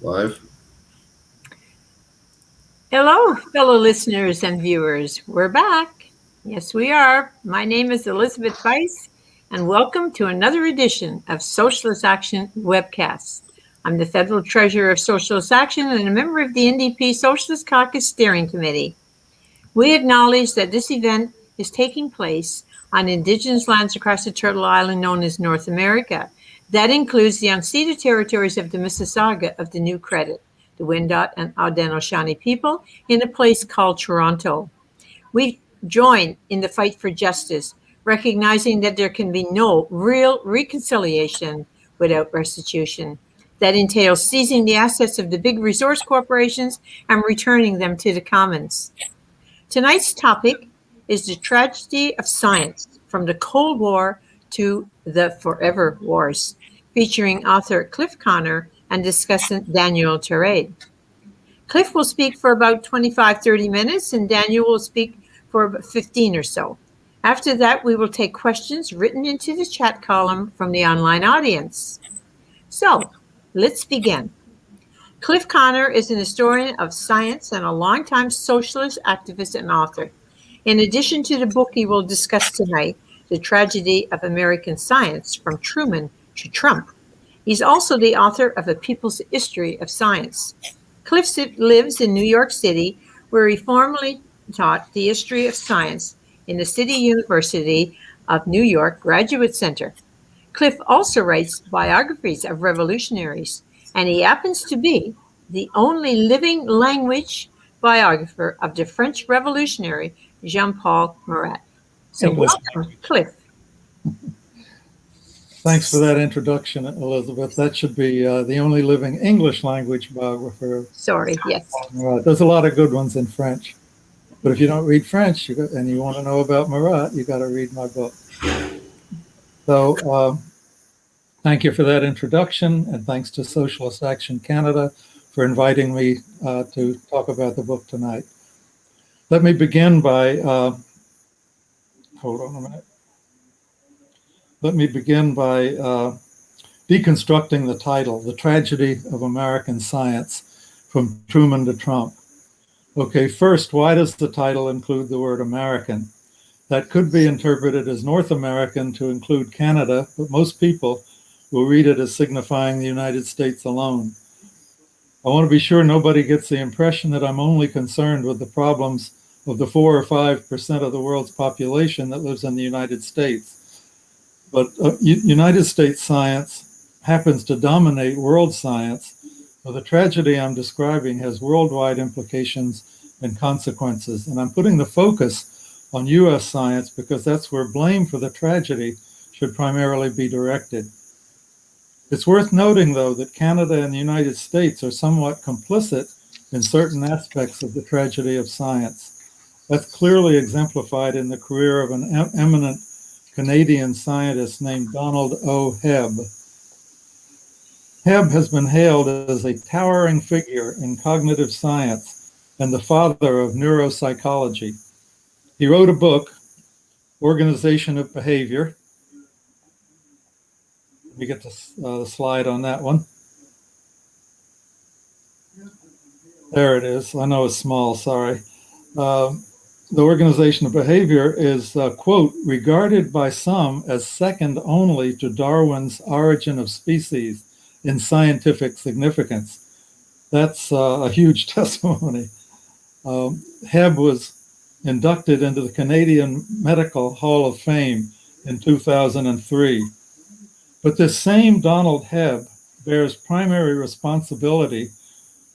Live. Hello, fellow listeners and viewers. We're back. Yes, we are. My name is Elizabeth Weiss, and welcome to another edition of Socialist Action webcasts. I'm the Federal Treasurer of Socialist Action and a member of the NDP Socialist Caucus Steering Committee. We acknowledge that this event is taking place on Indigenous lands across the Turtle Island known as North America. That includes the unceded territories of the Mississauga of the New Credit, the Wendat and Haudenosaunee people, in a place called Toronto. We join in the fight for justice, recognizing that there can be no real reconciliation without restitution. That entails seizing the assets of the big resource corporations and returning them to the commons. Tonight's topic is the tragedy of science, from the Cold War to the Forever Wars, featuring author Cliff Connor and discussant Daniel Charade. Cliff will speak for about 25-30 minutes, and Daniel will speak for about 15 or so. After that, we will take questions written into the chat column from the online audience. So, let's begin. Cliff Connor is an historian of science and a longtime socialist activist and author. In addition to the book he will discuss tonight, The Tragedy of American Science, From Truman to Trump, he's also the author of A People's History of Science. Cliff lives in New York City, where he formerly taught the history of science in the City University of New York Graduate Center. Cliff also writes biographies of revolutionaries, and he happens to be the only living language biographer of the French revolutionary Jean-Paul Marat. So welcome, Cliff. Thanks for that introduction, Elizabeth. That should be the only living English language biographer. Sorry, yes. There's a lot of good ones in French. But if you don't read French and you want to know about Marat, you got to read my book. So thank you for that introduction, and thanks to Socialist Action Canada for inviting me to talk about the book tonight. Let me begin by, hold on a minute. Let me begin by deconstructing the title, The Tragedy of American Science, From Truman to Trump. Okay, first, why does the title include the word American? That could be interpreted as North American to include Canada, but most people will read it as signifying the United States alone. I want to be sure nobody gets the impression that I'm only concerned with the problems of the 4 or 5% of the world's population that lives in the United States. But United States science happens to dominate world science, so the tragedy I'm describing has worldwide implications and consequences. And I'm putting the focus on US science because that's where blame for the tragedy should primarily be directed. It's worth noting, though, that Canada and the United States are somewhat complicit in certain aspects of the tragedy of science. That's clearly exemplified in the career of an eminent Canadian scientist named Donald O Hebb. Hebb has been hailed as a towering figure in cognitive science and the father of neuropsychology. He wrote a book, Organization of Behavior. Let me get the slide on that one. There it is. I know it's small, sorry. The Organization of Behavior is, quote, regarded by some as second only to Darwin's Origin of Species in scientific significance. That's a huge testimony. Hebb was inducted into the Canadian Medical Hall of Fame in 2003. But this same Donald Hebb bears primary responsibility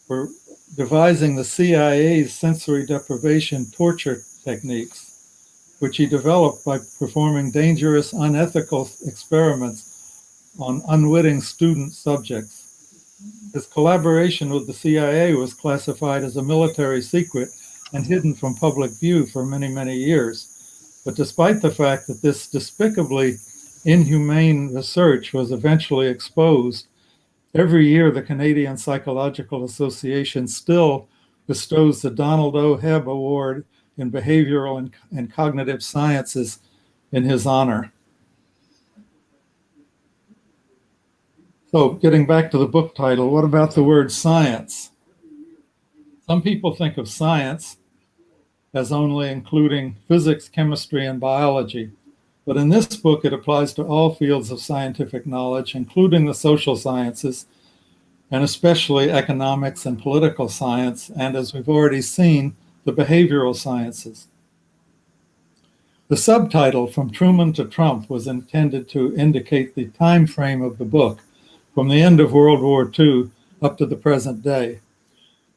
for devising the CIA's sensory deprivation torture techniques, which he developed by performing dangerous, unethical experiments on unwitting student subjects. His collaboration with the CIA was classified as a military secret and hidden from public view for many, many years. But despite the fact that this despicably inhumane research was eventually exposed, every year the Canadian Psychological Association still bestows the Donald O Hebb Award in Behavioral and Cognitive Sciences in his honor. So getting back to the book title, what about the word science? Some people think of science as only including physics, chemistry, and biology. But in this book, it applies to all fields of scientific knowledge, including the social sciences, and especially economics and political science, and as we've already seen, the behavioral sciences. The subtitle, From Truman to Trump, was intended to indicate the time frame of the book, from the end of World War II up to the present day.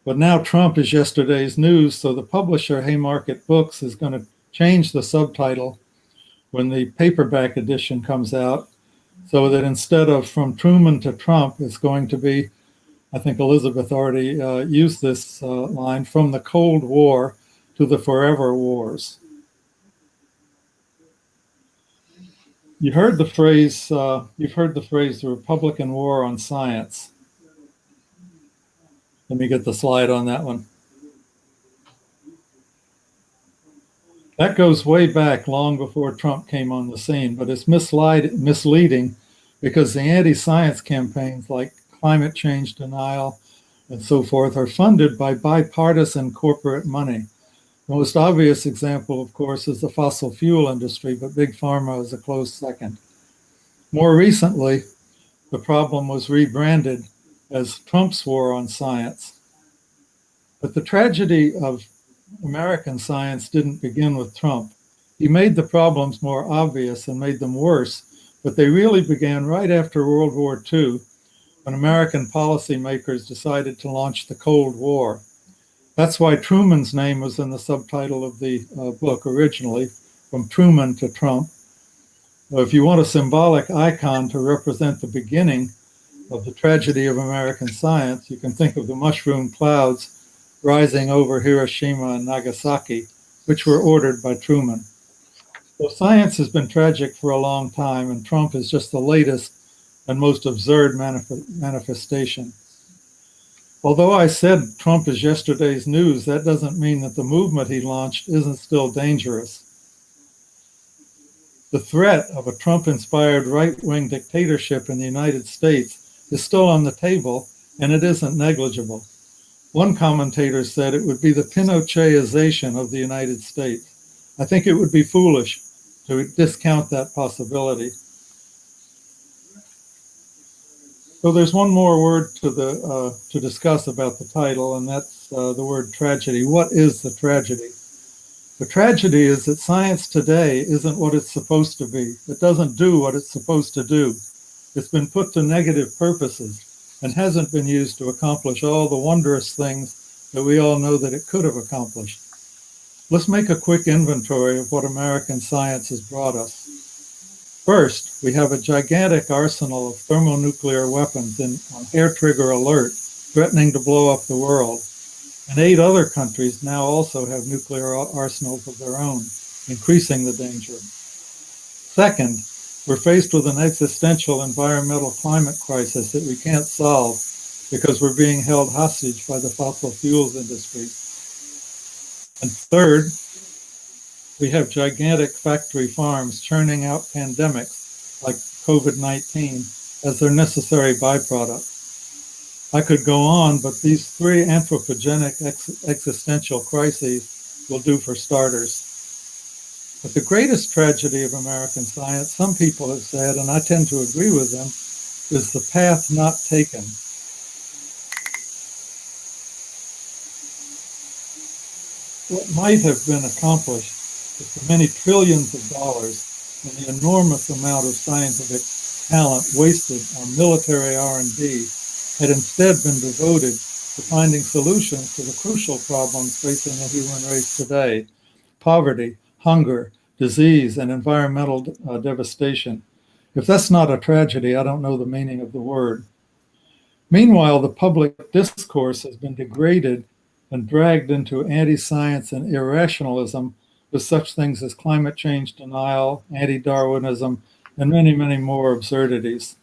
But now Trump is yesterday's news, so the publisher, Haymarket Books, is going to change the subtitle when the paperback edition comes out, so that instead of From Truman to Trump, it's going to be, I think Elizabeth already used this line, From the Cold War to the Forever Wars. You've heard the phrase, the Republican War on Science. Let me get the slide on that one. That goes way back, long before Trump came on the scene, but it's misleading because the anti-science campaigns like climate change denial and so forth are funded by bipartisan corporate money. The most obvious example, of course, is the fossil fuel industry, but Big Pharma is a close second. More recently, the problem was rebranded as Trump's war on science. But the tragedy of American science didn't begin with Trump. He made the problems more obvious and made them worse, but they really began right after World War II, when American policymakers decided to launch the Cold War. That's why Truman's name was in the subtitle of the book originally, From Truman to Trump. If you want a symbolic icon to represent the beginning of the tragedy of American science, you can think of the mushroom clouds rising over Hiroshima and Nagasaki, which were ordered by Truman. So science has been tragic for a long time, and Trump is just the latest and most absurd manifestation. Although I said Trump is yesterday's news, that doesn't mean that the movement he launched isn't still dangerous. The threat of a Trump-inspired right-wing dictatorship in the United States is still on the table, and it isn't negligible. One commentator said it would be the Pinochetization of the United States. I think it would be foolish to discount that possibility. So there's one more word to discuss about the title, and that's the word tragedy. What is the tragedy? The tragedy is that science today isn't what it's supposed to be. It doesn't do what it's supposed to do. It's been put to negative purposes and hasn't been used to accomplish all the wondrous things that we all know that it could have accomplished. Let's make a quick inventory of what American science has brought us. First, we have a gigantic arsenal of thermonuclear weapons on hair trigger alert, threatening to blow up the world. And 8 other countries now also have nuclear arsenals of their own, increasing the danger. Second, we're faced with an existential environmental climate crisis that we can't solve because we're being held hostage by the fossil fuels industry. And third, we have gigantic factory farms churning out pandemics like COVID-19 as their necessary byproduct. I could go on, but these 3 anthropogenic existential crises will do for starters. But the greatest tragedy of American science, some people have said, and I tend to agree with them, is the path not taken. What might have been accomplished with the many trillions of dollars and the enormous amount of scientific talent wasted on military R&D had instead been devoted to finding solutions to the crucial problems facing the human race today: poverty, hunger, disease, and environmental devastation. If that's not a tragedy, I don't know the meaning of the word. Meanwhile, the public discourse has been degraded and dragged into anti-science and irrationalism with such things as climate change denial, anti-Darwinism, and many, many more absurdities.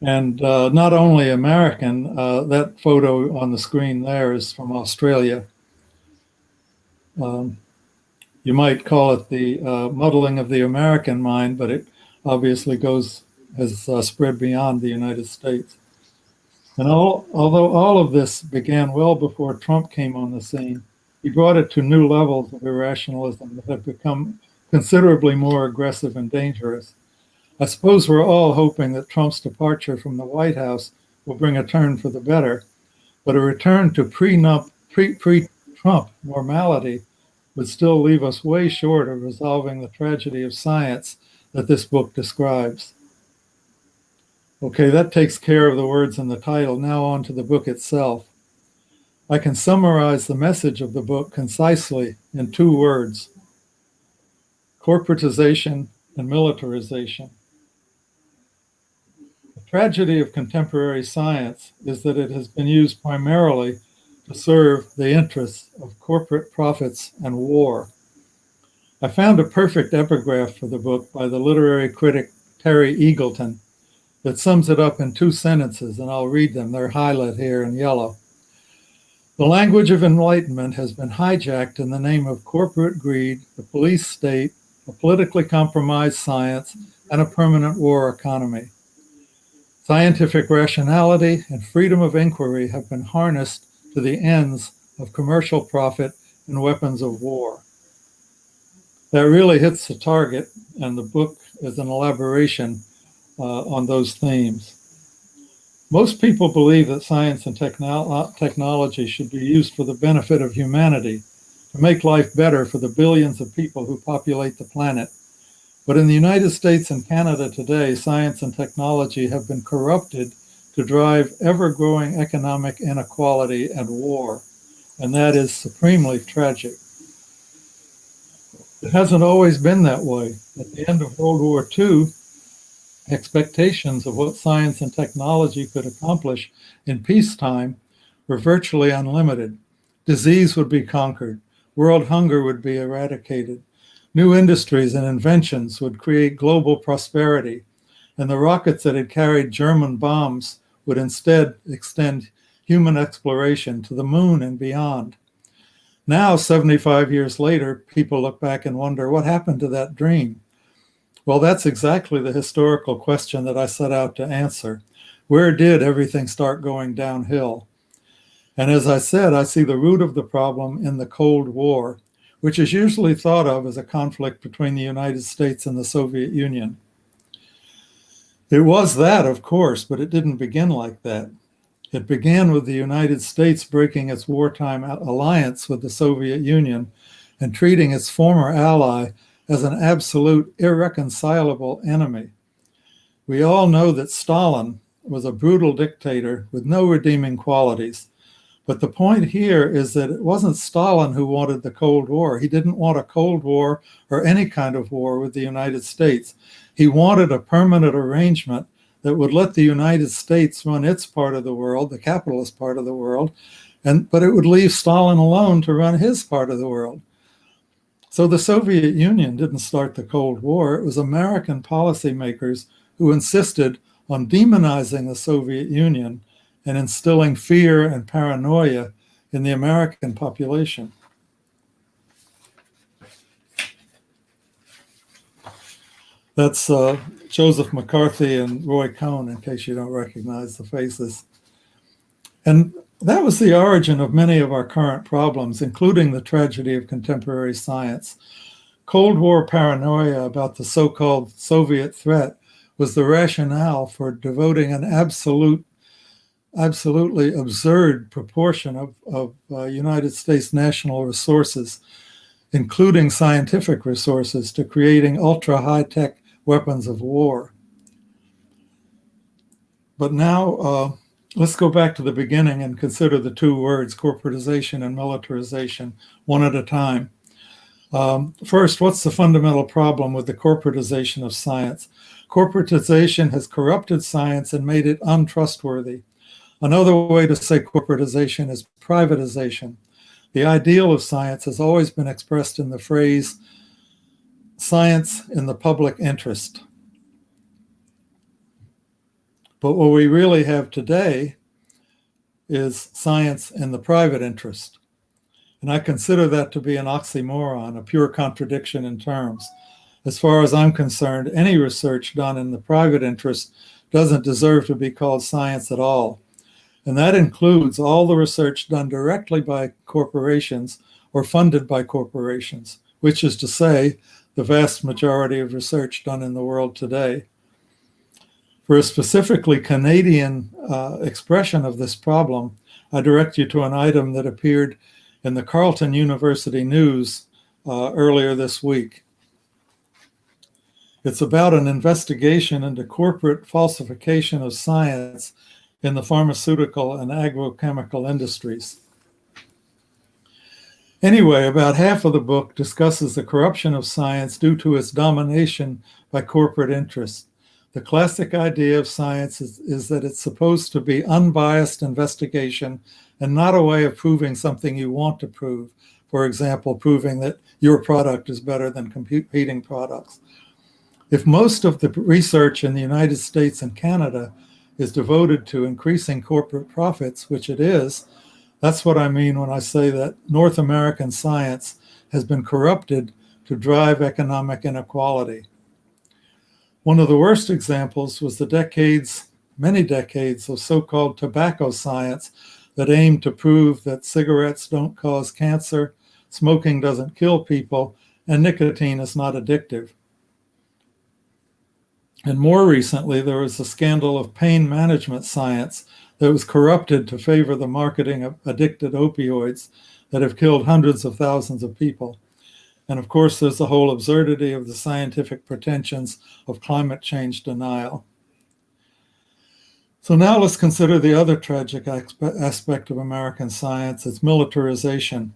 And not only American, that photo on the screen there is from Australia. You might call it the muddling of the American mind, but it obviously has spread beyond the United States. And although all of this began well before Trump came on the scene, he brought it to new levels of irrationalism that have become considerably more aggressive and dangerous. I suppose we're all hoping that Trump's departure from the White House will bring a turn for the better, but a return to pre-Trump normality would still leave us way short of resolving the tragedy of science that this book describes. Okay, that takes care of the words in the title. Now on to the book itself. I can summarize the message of the book concisely in 2 words: corporatization and militarization. The tragedy of contemporary science is that it has been used primarily to serve the interests of corporate profits and war. I found a perfect epigraph for the book by the literary critic Terry Eagleton that sums it up in 2 sentences, and I'll read them. They're highlighted here in yellow. The language of enlightenment has been hijacked in the name of corporate greed, the police state, a politically compromised science, and a permanent war economy. Scientific rationality and freedom of inquiry have been harnessed to the ends of commercial profit and weapons of war. That really hits the target, and the book is an elaboration on those themes. Most people believe that science and technology should be used for the benefit of humanity, to make life better for the billions of people who populate the planet. But in the United States and Canada today, science and technology have been corrupted to drive ever-growing economic inequality and war, and that is supremely tragic. It hasn't always been that way. At the end of World War II, expectations of what science and technology could accomplish in peacetime were virtually unlimited. Disease would be conquered, world hunger would be eradicated, new industries and inventions would create global prosperity, and the rockets that had carried German bombs would instead extend human exploration to the moon and beyond. Now, 75 years later, people look back and wonder, what happened to that dream? Well, that's exactly the historical question that I set out to answer. Where did everything start going downhill? And as I said, I see the root of the problem in the Cold War, which is usually thought of as a conflict between the United States and the Soviet Union. It was that, of course, but it didn't begin like that. It began with the United States breaking its wartime alliance with the Soviet Union and treating its former ally as an absolute irreconcilable enemy. We all know that Stalin was a brutal dictator with no redeeming qualities. But the point here is that it wasn't Stalin who wanted the Cold War. He didn't want a Cold War or any kind of war with the United States. He wanted a permanent arrangement that would let the United States run its part of the world, the capitalist part of the world, but it would leave Stalin alone to run his part of the world. So the Soviet Union didn't start the Cold War. It was American policymakers who insisted on demonizing the Soviet Union and instilling fear and paranoia in the American population. That's Joseph McCarthy and Roy Cohn, in case you don't recognize the faces. And that was the origin of many of our current problems, including the tragedy of contemporary science. Cold War paranoia about the so-called Soviet threat was the rationale for devoting an absolutely absurd proportion of United States national resources, including scientific resources, to creating ultra-high-tech weapons of war. But now, let's go back to the beginning and consider the 2 words, corporatization and militarization, one at a time. First, what's the fundamental problem with the corporatization of science? Corporatization has corrupted science and made it untrustworthy. Another way to say corporatization is privatization. The ideal of science has always been expressed in the phrase, science in the public interest. But what we really have today is science in the private interest. And I consider that to be an oxymoron, a pure contradiction in terms. As far as I'm concerned, any research done in the private interest doesn't deserve to be called science at all. And that includes all the research done directly by corporations or funded by corporations, which is to say, the vast majority of research done in the world today. For a specifically Canadian expression of this problem, I direct you to an item that appeared in the Carleton University News earlier this week. It's about an investigation into corporate falsification of science in the pharmaceutical and agrochemical industries. Anyway, about half of the book discusses the corruption of science due to its domination by corporate interests. The classic idea of science is that it's supposed to be unbiased investigation and not a way of proving something you want to prove. For example, proving that your product is better than competing products. If most of the research in the United States and Canada is devoted to increasing corporate profits, which it is, that's what I mean when I say that North American science has been corrupted to drive economic inequality. One of the worst examples was the many decades of so-called tobacco science that aimed to prove that cigarettes don't cause cancer, smoking doesn't kill people, and nicotine is not addictive. And more recently, there was a scandal of pain management science that was corrupted to favor the marketing of addicted opioids that have killed hundreds of thousands of people. And of course, there's the whole absurdity of the scientific pretensions of climate change denial. So now let's consider the other tragic aspect of American science, its militarization.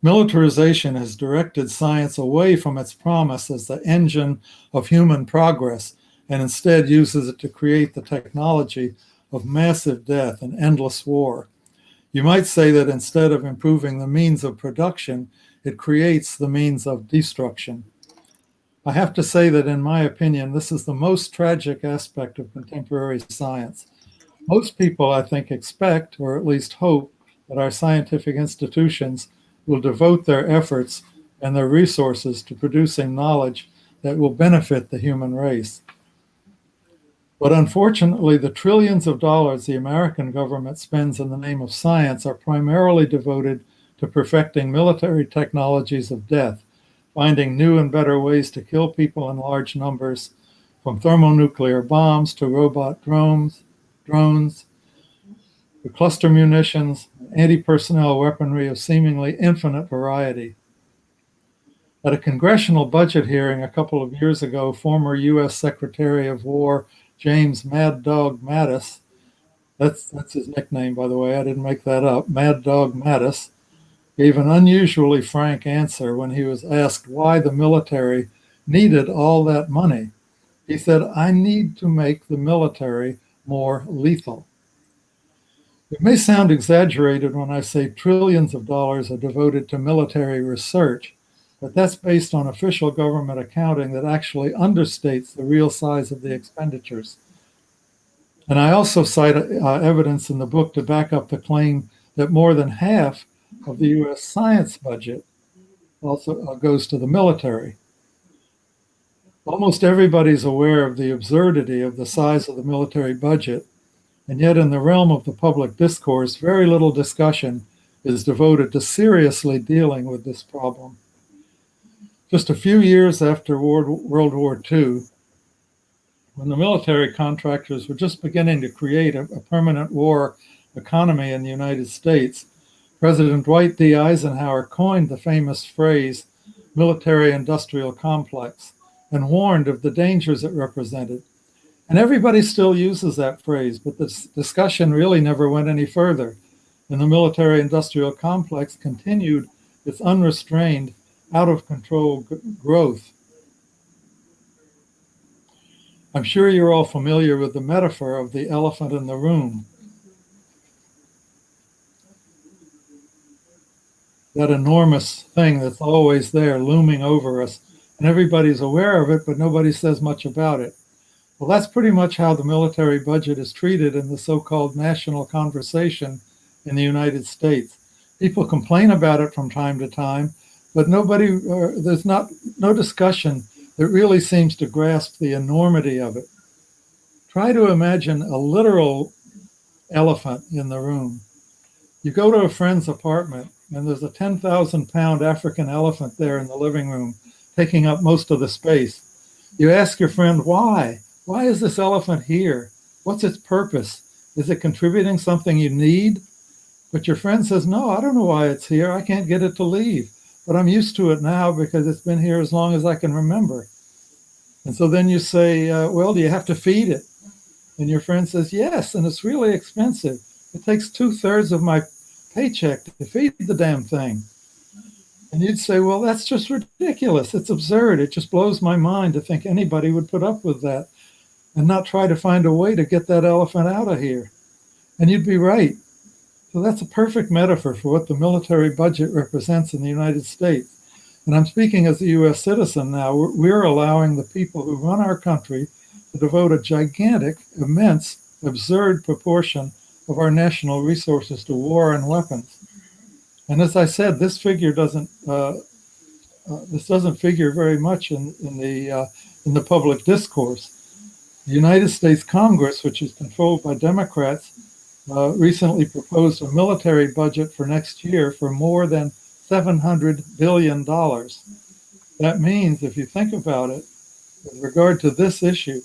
Militarization has directed science away from its promise as the engine of human progress, and instead uses it to create the technology of massive death and endless war. You might say that instead of improving the means of production, it creates the means of destruction. I have to say that in my opinion, this is the most tragic aspect of contemporary science. Most people, I think, expect, or at least hope, that our scientific institutions will devote their efforts and their resources to producing knowledge that will benefit the human race. But unfortunately, the trillions of dollars the American government spends in the name of science are primarily devoted to perfecting military technologies of death, finding new and better ways to kill people in large numbers, from thermonuclear bombs to robot drones, to cluster munitions, anti-personnel weaponry of seemingly infinite variety. At a congressional budget hearing a couple of years ago, former U.S. Secretary of War James Mad Dog Mattis, that's his nickname, by the way, I didn't make that up, Mad Dog Mattis, gave an unusually frank answer when he was asked why the military needed all that money. He said, "I need to make the military more lethal." It may sound exaggerated when I say trillions of dollars are devoted to military research, but that's based on official government accounting that actually understates the real size of the expenditures. And I also cite evidence in the book to back up the claim that more than half of the U.S. science budget also goes to the military. Almost everybody's aware of the absurdity of the size of the military budget, and yet in the realm of the public discourse, very little discussion is devoted to seriously dealing with this problem. Just a few years after World War II, when the military contractors were just beginning to create a permanent war economy in the United States, President Dwight D. Eisenhower coined the famous phrase, military-industrial complex, and warned of the dangers it represented. And everybody still uses that phrase, but this discussion really never went any further. And the military-industrial complex continued its unrestrained, out-of-control growth. I'm sure you're all familiar with the metaphor of the elephant in the room. That enormous thing that's always there looming over us, and everybody's aware of it, but nobody says much about it. Well, that's pretty much how the military budget is treated in the so-called national conversation in the United States. People complain about it from time to time, but there's no discussion that really seems to grasp the enormity of it. Try to imagine a literal elephant in the room. You go to a friend's apartment and there's a 10,000-pound African elephant there in the living room, taking up most of the space. You ask your friend, why? Why is this elephant here? What's its purpose? Is it contributing something you need? But your friend says, no, I don't know why it's here. I can't get it to leave. But I'm used to it now because it's been here as long as I can remember. And so then you say, well, do you have to feed it? And your friend says, yes, and it's really expensive. It takes 2/3 of my paycheck to feed the damn thing. And you'd say, well, that's just ridiculous. It's absurd. It just blows my mind to think anybody would put up with that and not try to find a way to get that elephant out of here. And you'd be right. So that's a perfect metaphor for what the military budget represents in the United States. And I'm speaking as a U.S. citizen now. We're allowing the people who run our country to devote a gigantic, immense, absurd proportion of our national resources to war and weapons. And as I said, this figure doesn't figure very much in the public discourse. The United States Congress, which is controlled by Democrats, recently proposed a military budget for next year for more than $700 billion. That means, if you think about it, with regard to this issue,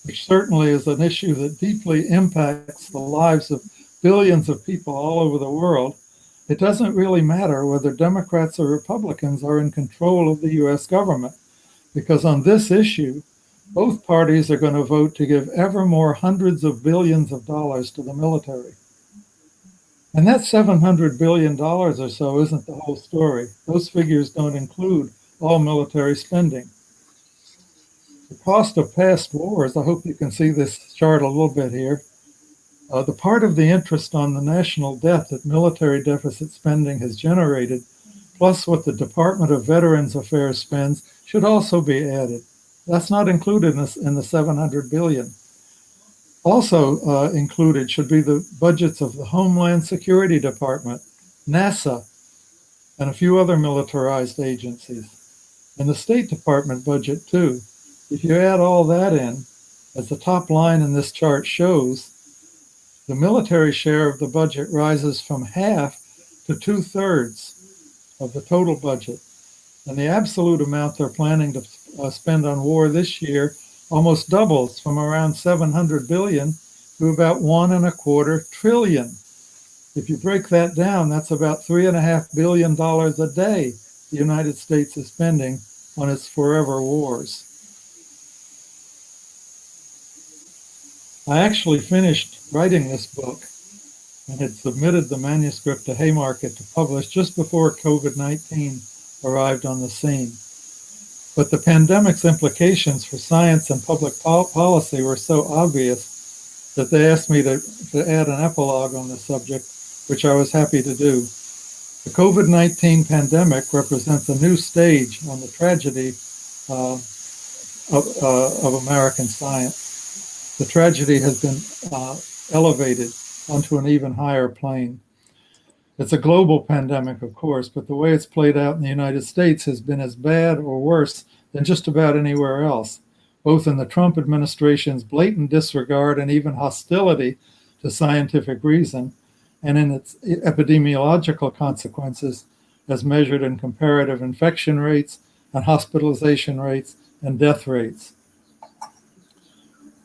which certainly is an issue that deeply impacts the lives of billions of people all over the world, it doesn't really matter whether Democrats or Republicans are in control of the U.S. government, because on this issue, both parties are going to vote to give ever more hundreds of billions of dollars to the military. And that $700 billion or so isn't the whole story. Those figures don't include all military spending. The cost of past wars, I hope you can see this chart a little bit here. The part of the interest on the national debt that military deficit spending has generated, plus what the Department of Veterans Affairs spends, should also be added. That's not included in the 700 billion. Also included should be the budgets of the Homeland Security Department, NASA, and a few other militarized agencies, and the State Department budget too. If you add all that in, as the top line in this chart shows, the military share of the budget rises from half to 2/3 of the total budget. And the absolute amount they're planning to spend on war this year almost doubles from around 700 billion to about $1.25 trillion. If you break that down, that's about $3.5 billion a day the United States is spending on its forever wars. I actually finished writing this book and had submitted the manuscript to Haymarket to publish just before COVID-19 arrived on the scene. But the pandemic's implications for science and public policy were so obvious that they asked me to add an epilogue on the subject, which I was happy to do. The COVID-19 pandemic represents a new stage on the tragedy of American science. The tragedy has been elevated onto an even higher plane. It's a global pandemic, of course, but the way it's played out in the United States has been as bad or worse than just about anywhere else, both in the Trump administration's blatant disregard and even hostility to scientific reason, and in its epidemiological consequences as measured in comparative infection rates and hospitalization rates and death rates.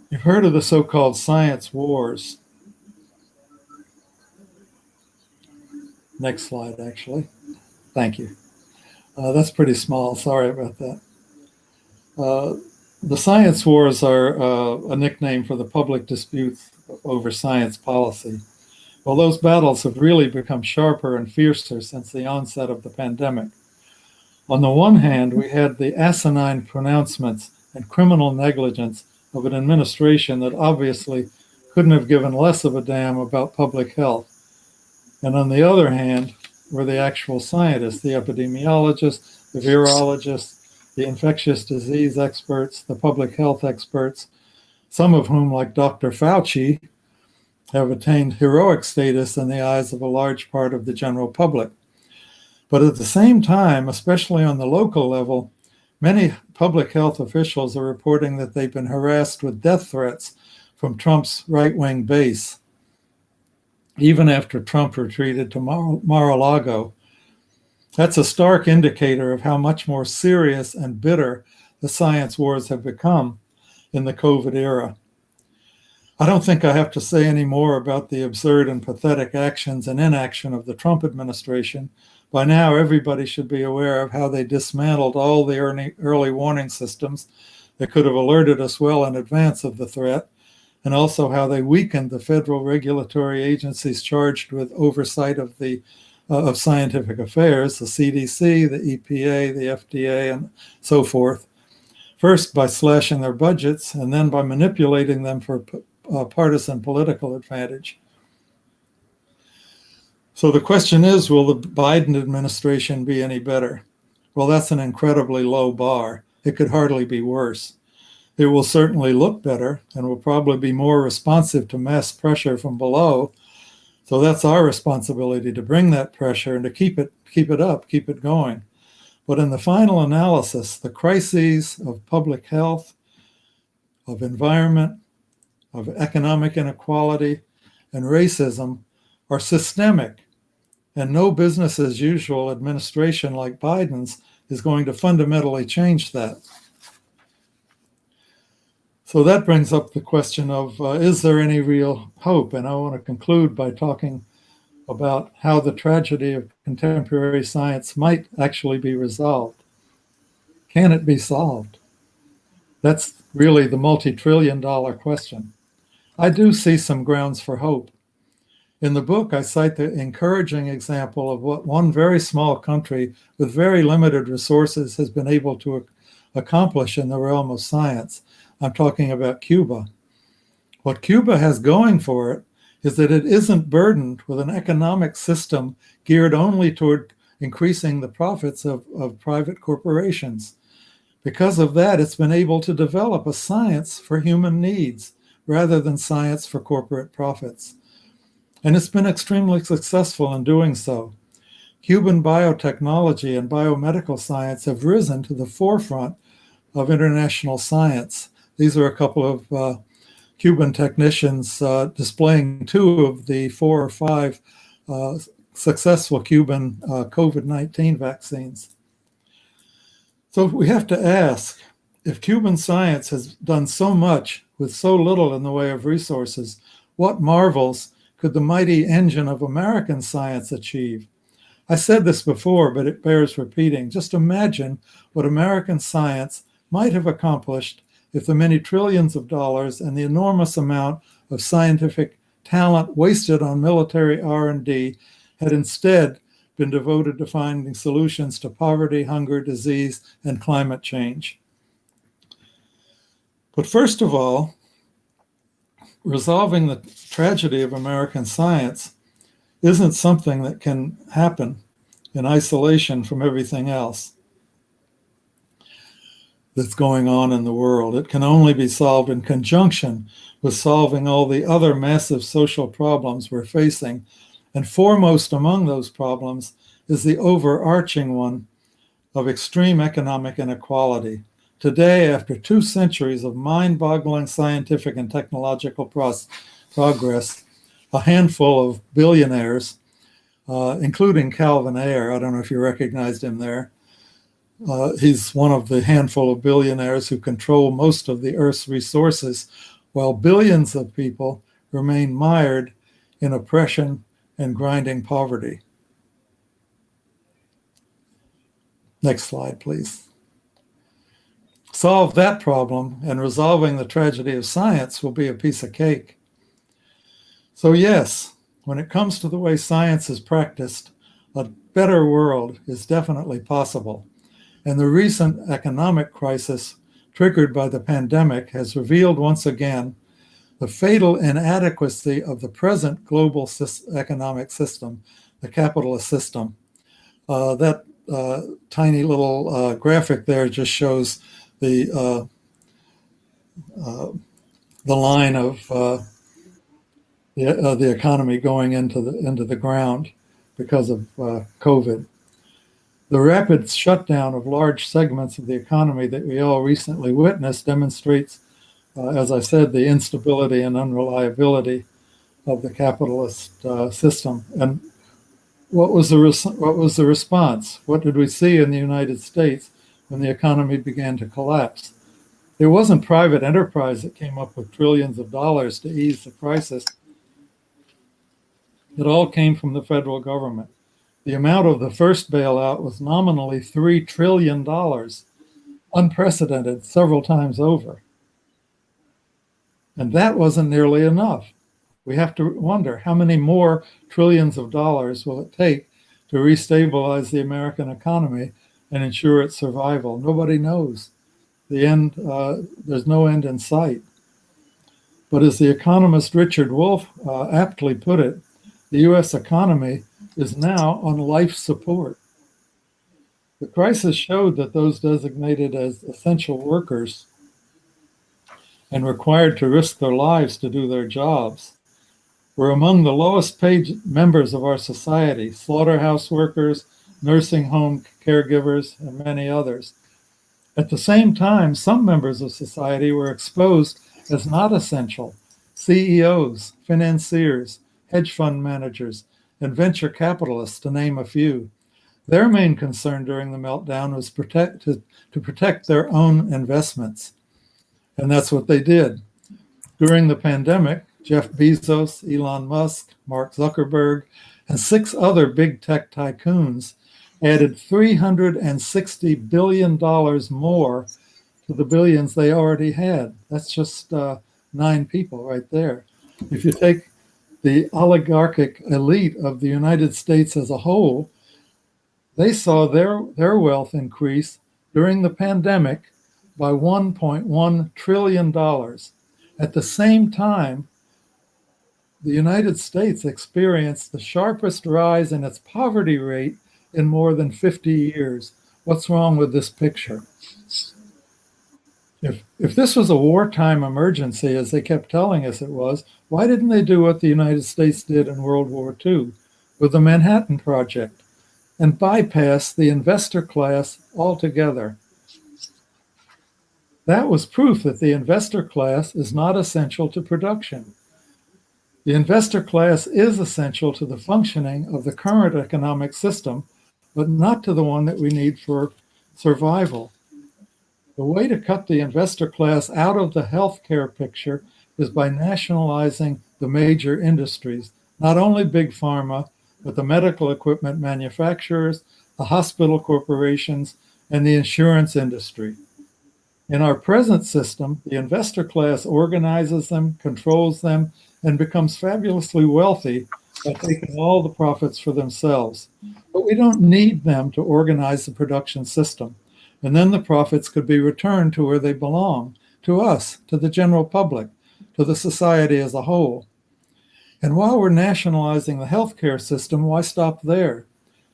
You've heard of the so-called science wars. Next slide, actually. Thank you. That's pretty small. Sorry about that. The science wars are a nickname for the public disputes over science policy. Well, those battles have really become sharper and fiercer since the onset of the pandemic. On the one hand, we had the asinine pronouncements and criminal negligence of an administration that obviously couldn't have given less of a damn about public health. And on the other hand, were the actual scientists, the epidemiologists, the virologists, the infectious disease experts, the public health experts, some of whom, like Dr. Fauci, have attained heroic status in the eyes of a large part of the general public. But at the same time, especially on the local level, Many public health officials are reporting that they've been harassed with death threats from Trump's right-wing base, even after Trump retreated to Mar-a-Lago. That's a stark indicator of how much more serious and bitter the science wars have become in the COVID era. I don't think I have to say any more about the absurd and pathetic actions and inaction of the Trump administration. By now, everybody should be aware of how they dismantled all the early warning systems that could have alerted us well in advance of the threat, and also how they weakened the federal regulatory agencies charged with oversight of scientific affairs, the CDC, the EPA, the FDA, and so forth, first by slashing their budgets and then by manipulating them for partisan political advantage. So the question is, will the Biden administration be any better? Well, that's an incredibly low bar. It could hardly be worse. It will certainly look better and will probably be more responsive to mass pressure from below. So that's our responsibility, to bring that pressure and to keep it up, keep it going. But in the final analysis, the crises of public health, of environment, of economic inequality, and racism are systemic, and no business as usual administration like Biden's is going to fundamentally change that. So that brings up the question of, is there any real hope? And I want to conclude by talking about how the tragedy of contemporary science might actually be resolved. Can it be solved? That's really the multi-trillion-dollar question. I do see some grounds for hope. In the book, I cite the encouraging example of what one very small country with very limited resources has been able to accomplish in the realm of science. I'm talking about Cuba. What Cuba has going for it is that it isn't burdened with an economic system geared only toward increasing the profits of private corporations. Because of that, it's been able to develop a science for human needs rather than science for corporate profits. And it's been extremely successful in doing so. Cuban biotechnology and biomedical science have risen to the forefront of international science. These are a couple of Cuban technicians displaying 2 of the 4 or 5 successful Cuban COVID-19 vaccines. So we have to ask, if Cuban science has done so much with so little in the way of resources, what marvels could the mighty engine of American science achieve? I said this before, but it bears repeating. Just imagine what American science might have accomplished if the many trillions of dollars and the enormous amount of scientific talent wasted on military R&D had instead been devoted to finding solutions to poverty, hunger, disease, and climate change. But first of all, resolving the tragedy of American science isn't something that can happen in isolation from everything else that's going on in the world. It can only be solved in conjunction with solving all the other massive social problems we're facing. And foremost among those problems is the overarching one of extreme economic inequality. Today, after 2 centuries of mind-boggling scientific and technological progress, a handful of billionaires, including Calvin Ayre, I don't know if you recognized him there, he's one of the handful of billionaires who control most of the Earth's resources, while billions of people remain mired in oppression and grinding poverty. Next slide, please. Solve that problem, and resolving the tragedy of science will be a piece of cake. So yes, when it comes to the way science is practiced, a better world is definitely possible. And the recent economic crisis triggered by the pandemic has revealed once again the fatal inadequacy of the present global economic system, the capitalist system. That tiny little graphic there just shows the line of the economy going into the ground because of COVID. The rapid shutdown of large segments of the economy that we all recently witnessed demonstrates, as I said, the instability and unreliability of the capitalist system. And what was the response? What did we see in the United States when the economy began to collapse? It wasn't private enterprise that came up with trillions of dollars to ease the crisis. It all came from the federal government. The amount of the first bailout was nominally $3 trillion, unprecedented several times over. And that wasn't nearly enough. We have to wonder how many more trillions of dollars will it take to restabilize the American economy and ensure its survival? Nobody knows. There's no end in sight. But as the economist Richard Wolff aptly put it, the U.S. economy is now on life support. The crisis showed that those designated as essential workers and required to risk their lives to do their jobs were among the lowest paid members of our society: slaughterhouse workers, nursing home caregivers, and many others. At the same time, some members of society were exposed as not essential: CEOs, financiers, hedge fund managers, and venture capitalists, to name a few. Their main concern during the meltdown was to protect their own investments. And that's what they did. During the pandemic, Jeff Bezos, Elon Musk, Mark Zuckerberg, and 6 other big tech tycoons added $360 billion more to the billions they already had. That's just 9 people right there. If you take the oligarchic elite of the United States as a whole, they saw their wealth increase during the pandemic by $1.1 trillion. At the same time, the United States experienced the sharpest rise in its poverty rate in more than 50 years. What's wrong with this picture? If this was a wartime emergency, as they kept telling us it was, why didn't they do what the United States did in World War II with the Manhattan Project and bypass the investor class altogether? That was proof that the investor class is not essential to production. The investor class is essential to the functioning of the current economic system, but not to the one that we need for survival. The way to cut the investor class out of the healthcare picture is by nationalizing the major industries, not only big pharma, but the medical equipment manufacturers, the hospital corporations, and the insurance industry. In our present system, the investor class organizes them, controls them, and becomes fabulously wealthy by taking all the profits for themselves. But we don't need them to organize the production system. And then the profits could be returned to where they belong, to us, to the general public, to the society as a whole. And while we're nationalizing the healthcare system, why stop there?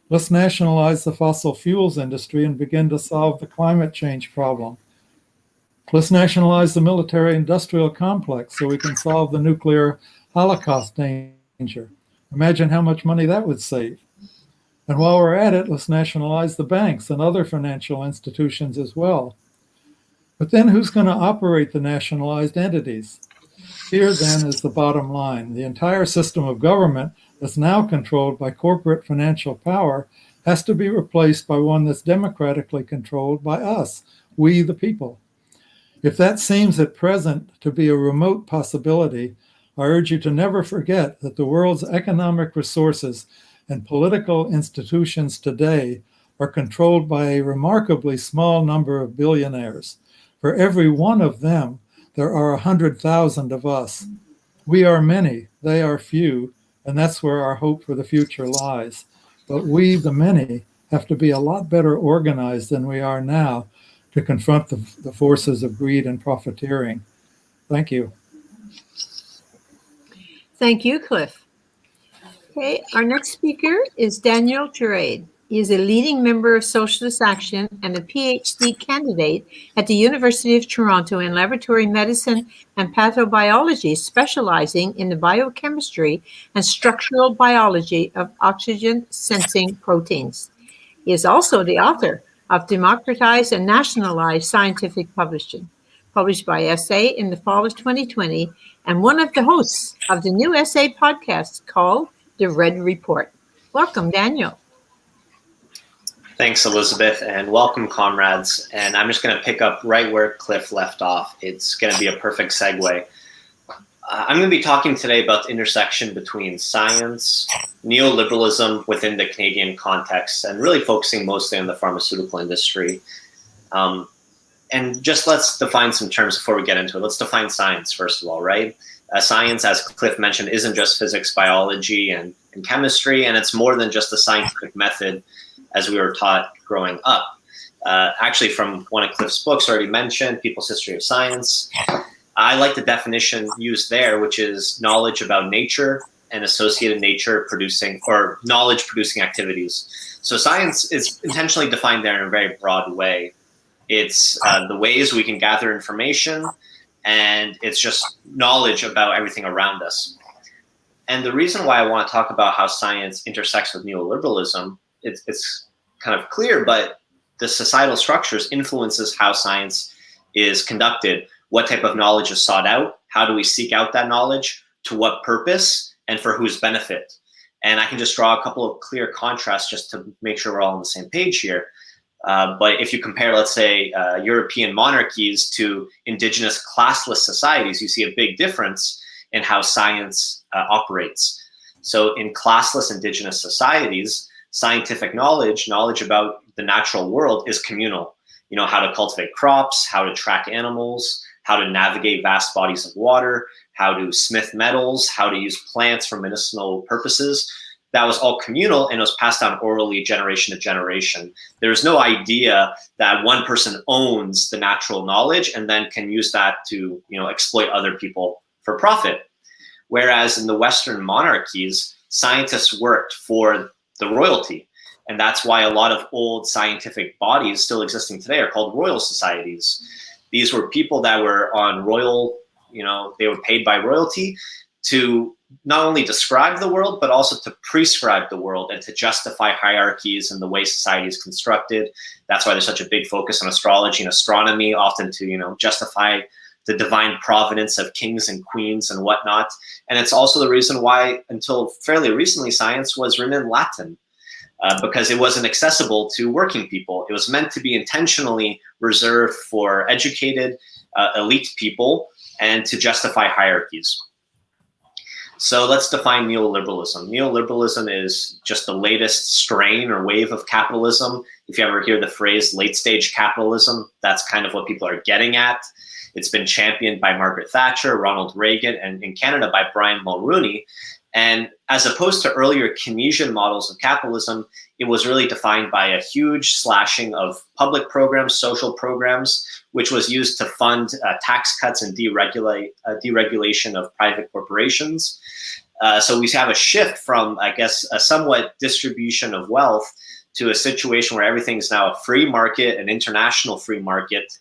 Let's nationalize the fossil fuels industry and begin to solve the climate change problem. Let's nationalize the military-industrial complex so we can solve the nuclear holocaust danger. Imagine how much money that would save. And while we're at it, let's nationalize the banks and other financial institutions as well. But then who's going to operate the nationalized entities? Here then is the bottom line. The entire system of government that's now controlled by corporate financial power has to be replaced by one that's democratically controlled by us, we the people. If that seems at present to be a remote possibility, I urge you to never forget that the world's economic resources and political institutions today are controlled by a remarkably small number of billionaires. For every one of them, there are 100,000 of us. We are many, they are few, and that's where our hope for the future lies. But we, the many, have to be a lot better organized than we are now to confront the forces of greed and profiteering. Thank you. Thank you, Cliff. Okay, our next speaker is Daniel Charade. He is a leading member of Socialist Action and a PhD candidate at the University of Toronto in laboratory medicine and pathobiology, specializing in the biochemistry and structural biology of oxygen-sensing proteins. He is also the author of Democratize and Nationalize Scientific Publishing, published by Essay in the fall of 2020, and one of the hosts of the new Essay podcast called The Red Report. Welcome, Daniel. Thanks, Elizabeth, and welcome, comrades. And I'm just going to pick up right where Cliff left off. It's going to be a perfect segue. I'm going to be talking today about the intersection between science, neoliberalism within the Canadian context, and really focusing mostly on the pharmaceutical industry. And just let's define some terms before we get into it. Let's define science, first of all, right? Science, as Cliff mentioned, isn't just physics, biology, and chemistry, and it's more than just a scientific method as we were taught growing up. Actually, from one of Cliff's books already mentioned, People's History of Science, I like the definition used there, which is knowledge about nature and associated nature producing or knowledge producing activities. So science is intentionally defined there in a very broad way. It's the ways we can gather information, and it's just knowledge about everything around us. And the reason why I want to talk about how science intersects with neoliberalism, it's kind of clear, but the societal structures influences how science is conducted, what type of knowledge is sought out, how do we seek out that knowledge, to what purpose, and for whose benefit. And I can just draw a couple of clear contrasts just to make sure we're all on the same page here. But if you compare, let's say, European monarchies to indigenous classless societies, you see a big difference in how science operates. So in classless indigenous societies, scientific knowledge about the natural world is communal. You know, how to cultivate crops, how to track animals, how to navigate vast bodies of water, how to smith metals, how to use plants for medicinal purposes. That was all communal, and it was passed down orally generation to generation. There's no idea that one person owns the natural knowledge and then can use that to, exploit other people for profit. Whereas in the Western monarchies, scientists worked for the royalty. And that's why a lot of old scientific bodies still existing today are called royal societies. These were people that were on royal, they were paid by royalty to not only describe the world, but also to prescribe the world and to justify hierarchies and the way society is constructed. That's why there's such a big focus on astrology and astronomy, often to, justify the divine providence of kings and queens and whatnot. And it's also the reason why, until fairly recently, science was written in Latin, because it wasn't accessible to working people. It was meant to be intentionally reserved for educated, elite people and to justify hierarchies. So let's define neoliberalism. Neoliberalism is just the latest strain or wave of capitalism. If you ever hear the phrase late stage capitalism, that's kind of what people are getting at. It's been championed by Margaret Thatcher, Ronald Reagan, and in Canada by Brian Mulroney. And as opposed to earlier Keynesian models of capitalism, it was really defined by a huge slashing of public programs, social programs, which was used to fund tax cuts and deregulation of private corporations. So we have a shift from, I guess, a somewhat distribution of wealth to a situation where everything is now a free market, an international free market,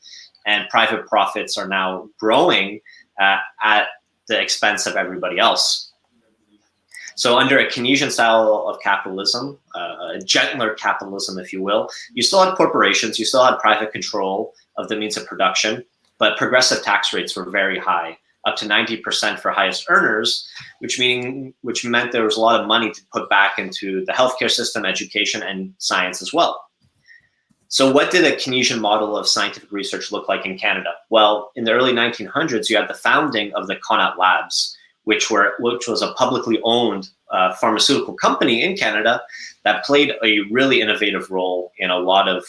and private profits are now growing at the expense of everybody else. So under a Keynesian style of capitalism, a gentler capitalism, if you will, you still had corporations, you still had private control of the means of production, but progressive tax rates were very high, up to 90% for highest earners, which meant there was a lot of money to put back into the healthcare system, education, and science as well. So what did a Keynesian model of scientific research look like in Canada? Well, in the early 1900s, you had the founding of the Connaught Labs, which was a publicly owned pharmaceutical company in Canada that played a really innovative role in a lot of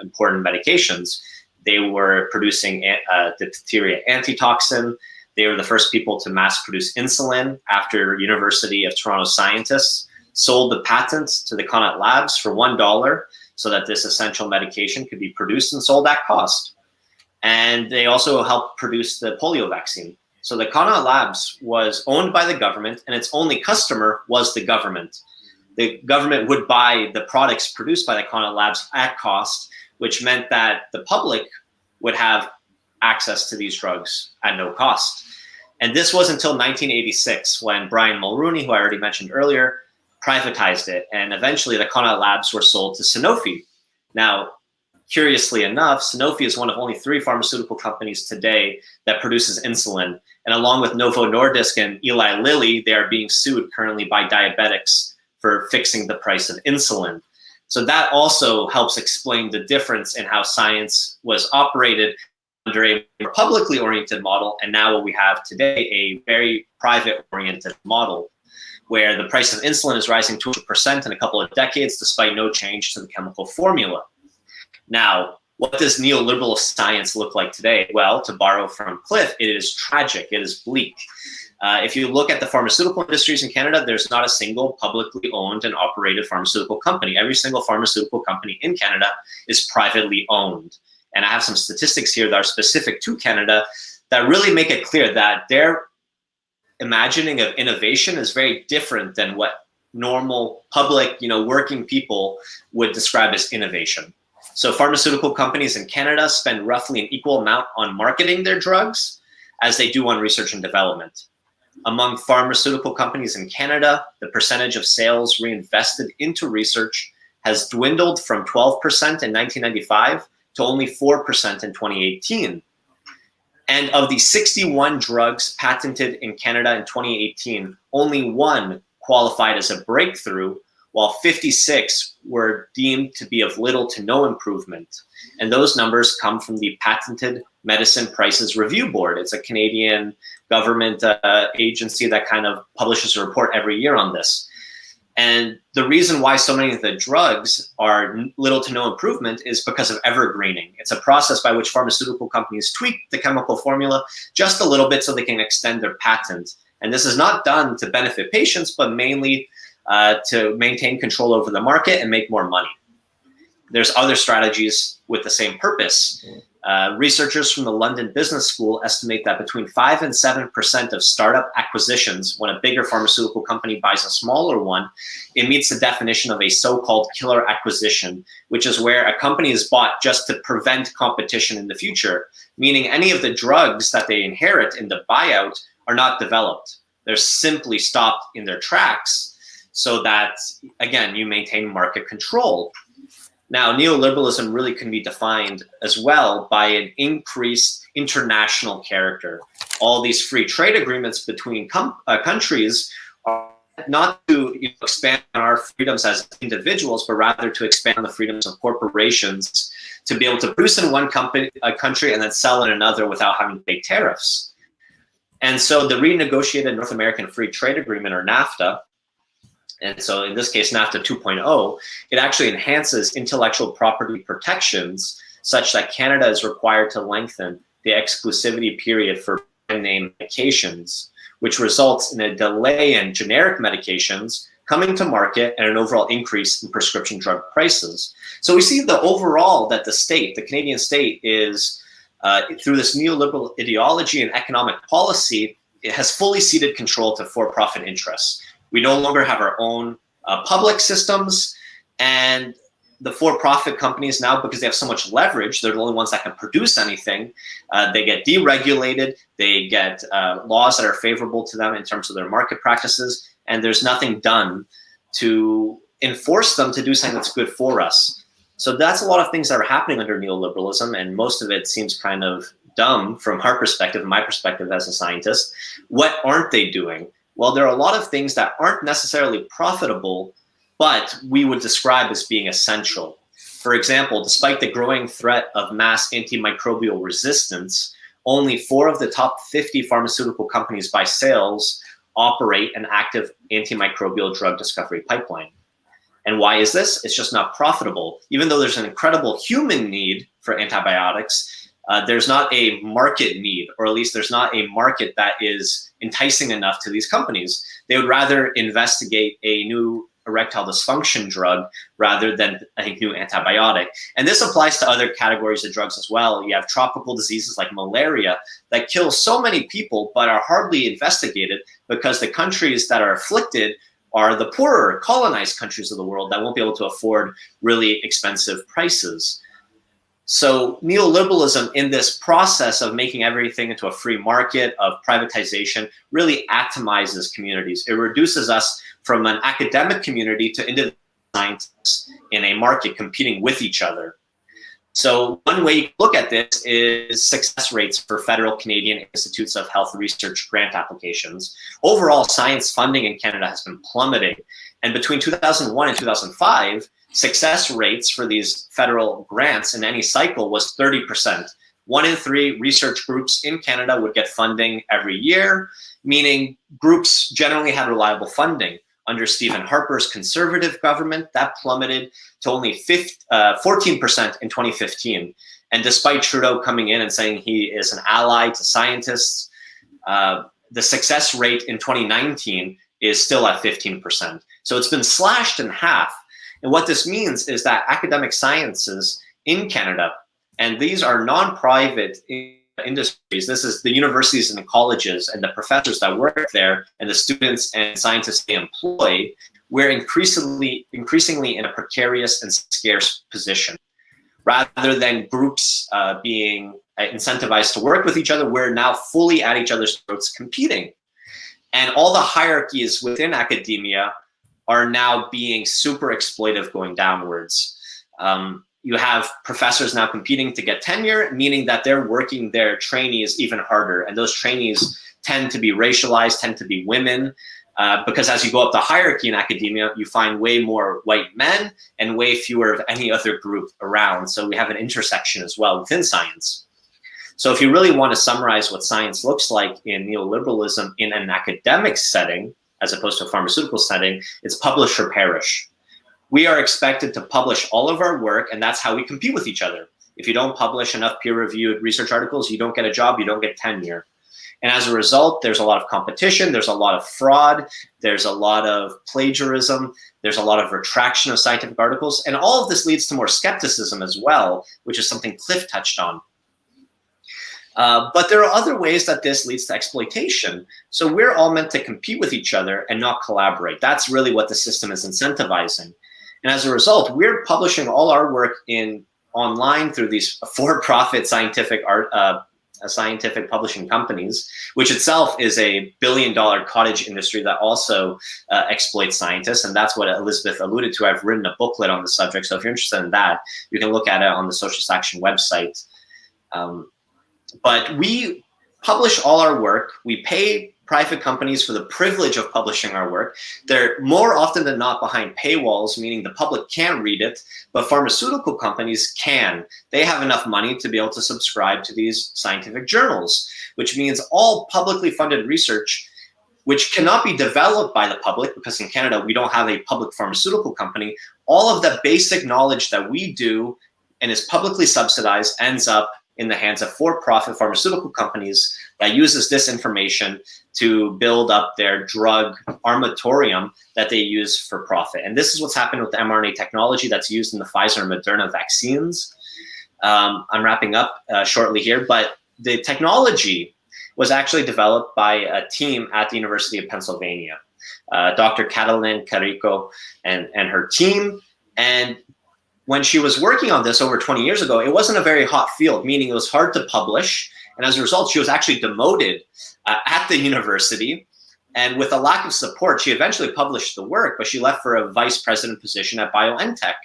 important medications. They were producing diphtheria antitoxin. They were the first people to mass produce insulin after University of Toronto scientists sold the patents to the Connaught Labs for $1 so that this essential medication could be produced and sold at cost. And they also helped produce the polio vaccine. So the Connaught Labs was owned by the government, and its only customer was the government. The government would buy the products produced by the Connaught Labs at cost, which meant that the public would have access to these drugs at no cost. And this was until 1986, when Brian Mulroney, who I already mentioned earlier, privatized it, and eventually the Connaught Labs were sold to Sanofi. Now, curiously enough, Sanofi is one of only 3 pharmaceutical companies today that produces insulin. And along with Novo Nordisk and Eli Lilly, they are being sued currently by diabetics for fixing the price of insulin. So that also helps explain the difference in how science was operated under a more publicly oriented model, and now what we have today, a very private oriented model, where the price of insulin is rising 200% in a couple of decades despite no change to the chemical formula. Now, what does neoliberal science look like today? Well, to borrow from Cliff, it is tragic, it is bleak. If you look at the pharmaceutical industries in Canada, there's not a single publicly owned and operated pharmaceutical company. Every single pharmaceutical company in Canada is privately owned. And I have some statistics here that are specific to Canada that really make it clear that their imagining of innovation is very different than what normal public, working people would describe as innovation. So pharmaceutical companies in Canada spend roughly an equal amount on marketing their drugs as they do on research and development. Among pharmaceutical companies in Canada, the percentage of sales reinvested into research has dwindled from 12% in 1995 to only 4% in 2018. And of the 61 drugs patented in Canada in 2018, only 1 qualified as a breakthrough, while 56 were deemed to be of little to no improvement. And those numbers come from the Patented Medicine Prices Review Board. It's a Canadian government agency that kind of publishes a report every year on this. And the reason why so many of the drugs are little to no improvement is because of evergreening. It's a process by which pharmaceutical companies tweak the chemical formula just a little bit so they can extend their patent. And this is not done to benefit patients, but mainly to maintain control over the market and make more money. There's other strategies with the same purpose. Researchers from the London Business School estimate that between 5 and 7% of startup acquisitions, when a bigger pharmaceutical company buys a smaller one, it meets the definition of a so-called killer acquisition, which is where a company is bought just to prevent competition in the future, meaning any of the drugs that they inherit in the buyout are not developed. They're simply stopped in their tracks so that, again, you maintain market control. Now, neoliberalism really can be defined as well by an increased international character. All these free trade agreements between countries are not to expand our freedoms as individuals, but rather to expand the freedoms of corporations to be able to produce in one country and then sell in another without having to pay tariffs. And so the renegotiated North American Free Trade Agreement, or NAFTA, and so in this case, NAFTA 2.0, it actually enhances intellectual property protections such that Canada is required to lengthen the exclusivity period for brand name medications, which results in a delay in generic medications coming to market and an overall increase in prescription drug prices. So we see the overall that the state, the Canadian state, is through this neoliberal ideology and economic policy, it has fully ceded control to for-profit interests. We no longer have our own public systems, and the for-profit companies now, because they have so much leverage, they're the only ones that can produce anything. They get deregulated, they get laws that are favorable to them in terms of their market practices, and there's nothing done to enforce them to do something that's good for us. So that's a lot of things that are happening under neoliberalism, and most of it seems kind of dumb from our perspective, my perspective as a scientist. What aren't they doing? Well, there are a lot of things that aren't necessarily profitable, but we would describe as being essential. For example, despite the growing threat of mass antimicrobial resistance, only 4 of the top 50 pharmaceutical companies by sales operate an active antimicrobial drug discovery pipeline. And why is this? It's just not profitable. Even though there's an incredible human need for antibiotics, there's not a market need, or at least there's not a market that is enticing enough to these companies. They would rather investigate a new erectile dysfunction drug rather than a new antibiotic. And this applies to other categories of drugs as well. You have tropical diseases like malaria that kill so many people but are hardly investigated because the countries that are afflicted are the poorer, colonized countries of the world that won't be able to afford really expensive prices. So neoliberalism, in this process of making everything into a free market, of privatization, really atomizes communities. It reduces us from an academic community to individual scientists in a market competing with each other. So one way you look at this is success rates for federal Canadian Institutes of Health Research grant applications. Overall, science funding in Canada has been plummeting. And between 2001 and 2005, success rates for these federal grants in any cycle was 30%. 1 in 3 research groups in Canada would get funding every year, meaning groups generally had reliable funding. Under Stephen Harper's Conservative government, that plummeted to only 14% in 2015. And despite Trudeau coming in and saying he is an ally to scientists, the success rate in 2019 is still at 15%. So it's been slashed in half. And what this means is that academic sciences in Canada, and these are non-private industries, this is the universities and the colleges and the professors that work there and the students and scientists they employ, we're increasingly in a precarious and scarce position. Rather than groups being incentivized to work with each other, we're now fully at each other's throats competing. And all the hierarchies within academia are now being super exploitive, going downwards. You have professors now competing to get tenure, meaning that they're working their trainees even harder. And those trainees tend to be racialized, tend to be women, because as you go up the hierarchy in academia, you find way more white men and way fewer of any other group around. So we have an intersection as well within science. So if you really want to summarize what science looks like in neoliberalism in an academic setting, as opposed to a pharmaceutical setting, it's publish or perish. We are expected to publish all of our work, and that's how we compete with each other. If you don't publish enough peer-reviewed research articles, you don't get a job, you don't get tenure. And as a result, there's a lot of competition, there's a lot of fraud, there's a lot of plagiarism, there's a lot of retraction of scientific articles, and all of this leads to more skepticism as well, which is something Cliff touched on. But there are other ways that this leads to exploitation. So we're all meant to compete with each other and not collaborate. That's really what the system is incentivizing. And as a result, we're publishing all our work online through these for-profit scientific publishing companies, which itself is a billion-dollar cottage industry that also exploits scientists. And that's what Elizabeth alluded to. I've written a booklet on the subject. So if you're interested in that, you can look at it on the Socialist Action website. But we publish all our work. We pay private companies for the privilege of publishing our work. They're more often than not behind paywalls, meaning the public can't read it, but pharmaceutical companies can. They have enough money to be able to subscribe to these scientific journals, which means all publicly funded research, which cannot be developed by the public, because in Canada, we don't have a public pharmaceutical company. All of the basic knowledge that we do and is publicly subsidized ends up in the hands of for-profit pharmaceutical companies that uses this information to build up their drug armatorium that they use for profit. And this is what's happened with the mRNA technology that's used in the Pfizer and Moderna vaccines. I'm wrapping up shortly here, but the technology was actually developed by a team at the University of Pennsylvania, Dr. Catalin Carrico and her team. And when she was working on this over 20 years ago, it wasn't a very hot field, meaning it was hard to publish. And as a result, she was actually demoted at the university. And with a lack of support, she eventually published the work, but she left for a vice president position at BioNTech,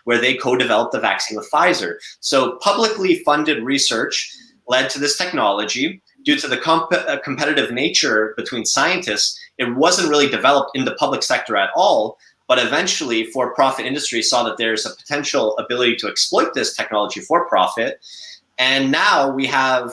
where they co-developed the vaccine with Pfizer. So publicly funded research led to this technology. Due to the competitive nature between scientists, it wasn't really developed in the public sector at all. But eventually, for-profit industry saw that there's a potential ability to exploit this technology for profit. And now we have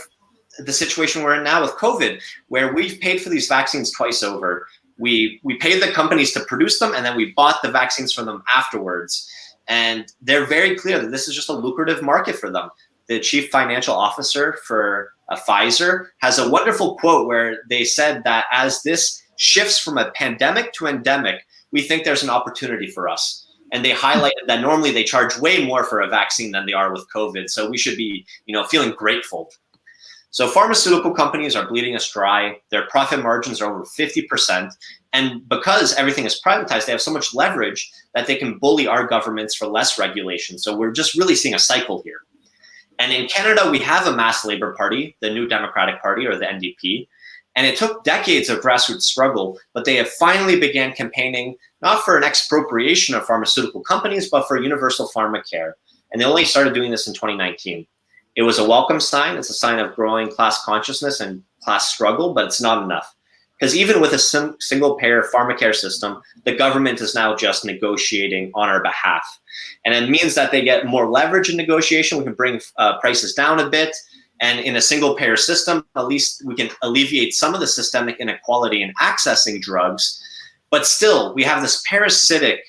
the situation we're in now with COVID, where we've paid for these vaccines twice over. We paid the companies to produce them, and then we bought the vaccines from them afterwards. And they're very clear that this is just a lucrative market for them. The chief financial officer for Pfizer has a wonderful quote where they said that as this shifts from a pandemic to endemic, we think there's an opportunity for us. And they highlighted that normally they charge way more for a vaccine than they are with COVID. So we should be, feeling grateful. So pharmaceutical companies are bleeding us dry. Their profit margins are over 50%. And because everything is privatized, they have so much leverage that they can bully our governments for less regulation. So we're just really seeing a cycle here. And in Canada, we have a mass labor party, the New Democratic Party, or the NDP. And it took decades of grassroots struggle, but they have finally began campaigning not for an expropriation of pharmaceutical companies, but for universal pharmacare. And they only started doing this in 2019. It was a welcome sign. It's a sign of growing class consciousness and class struggle, but it's not enough. Because even with a single-payer pharmacare system, the government is now just negotiating on our behalf. And it means that they get more leverage in negotiation. We can bring prices down a bit. And in a single-payer system, at least we can alleviate some of the systemic inequality in accessing drugs. But still, we have this parasitic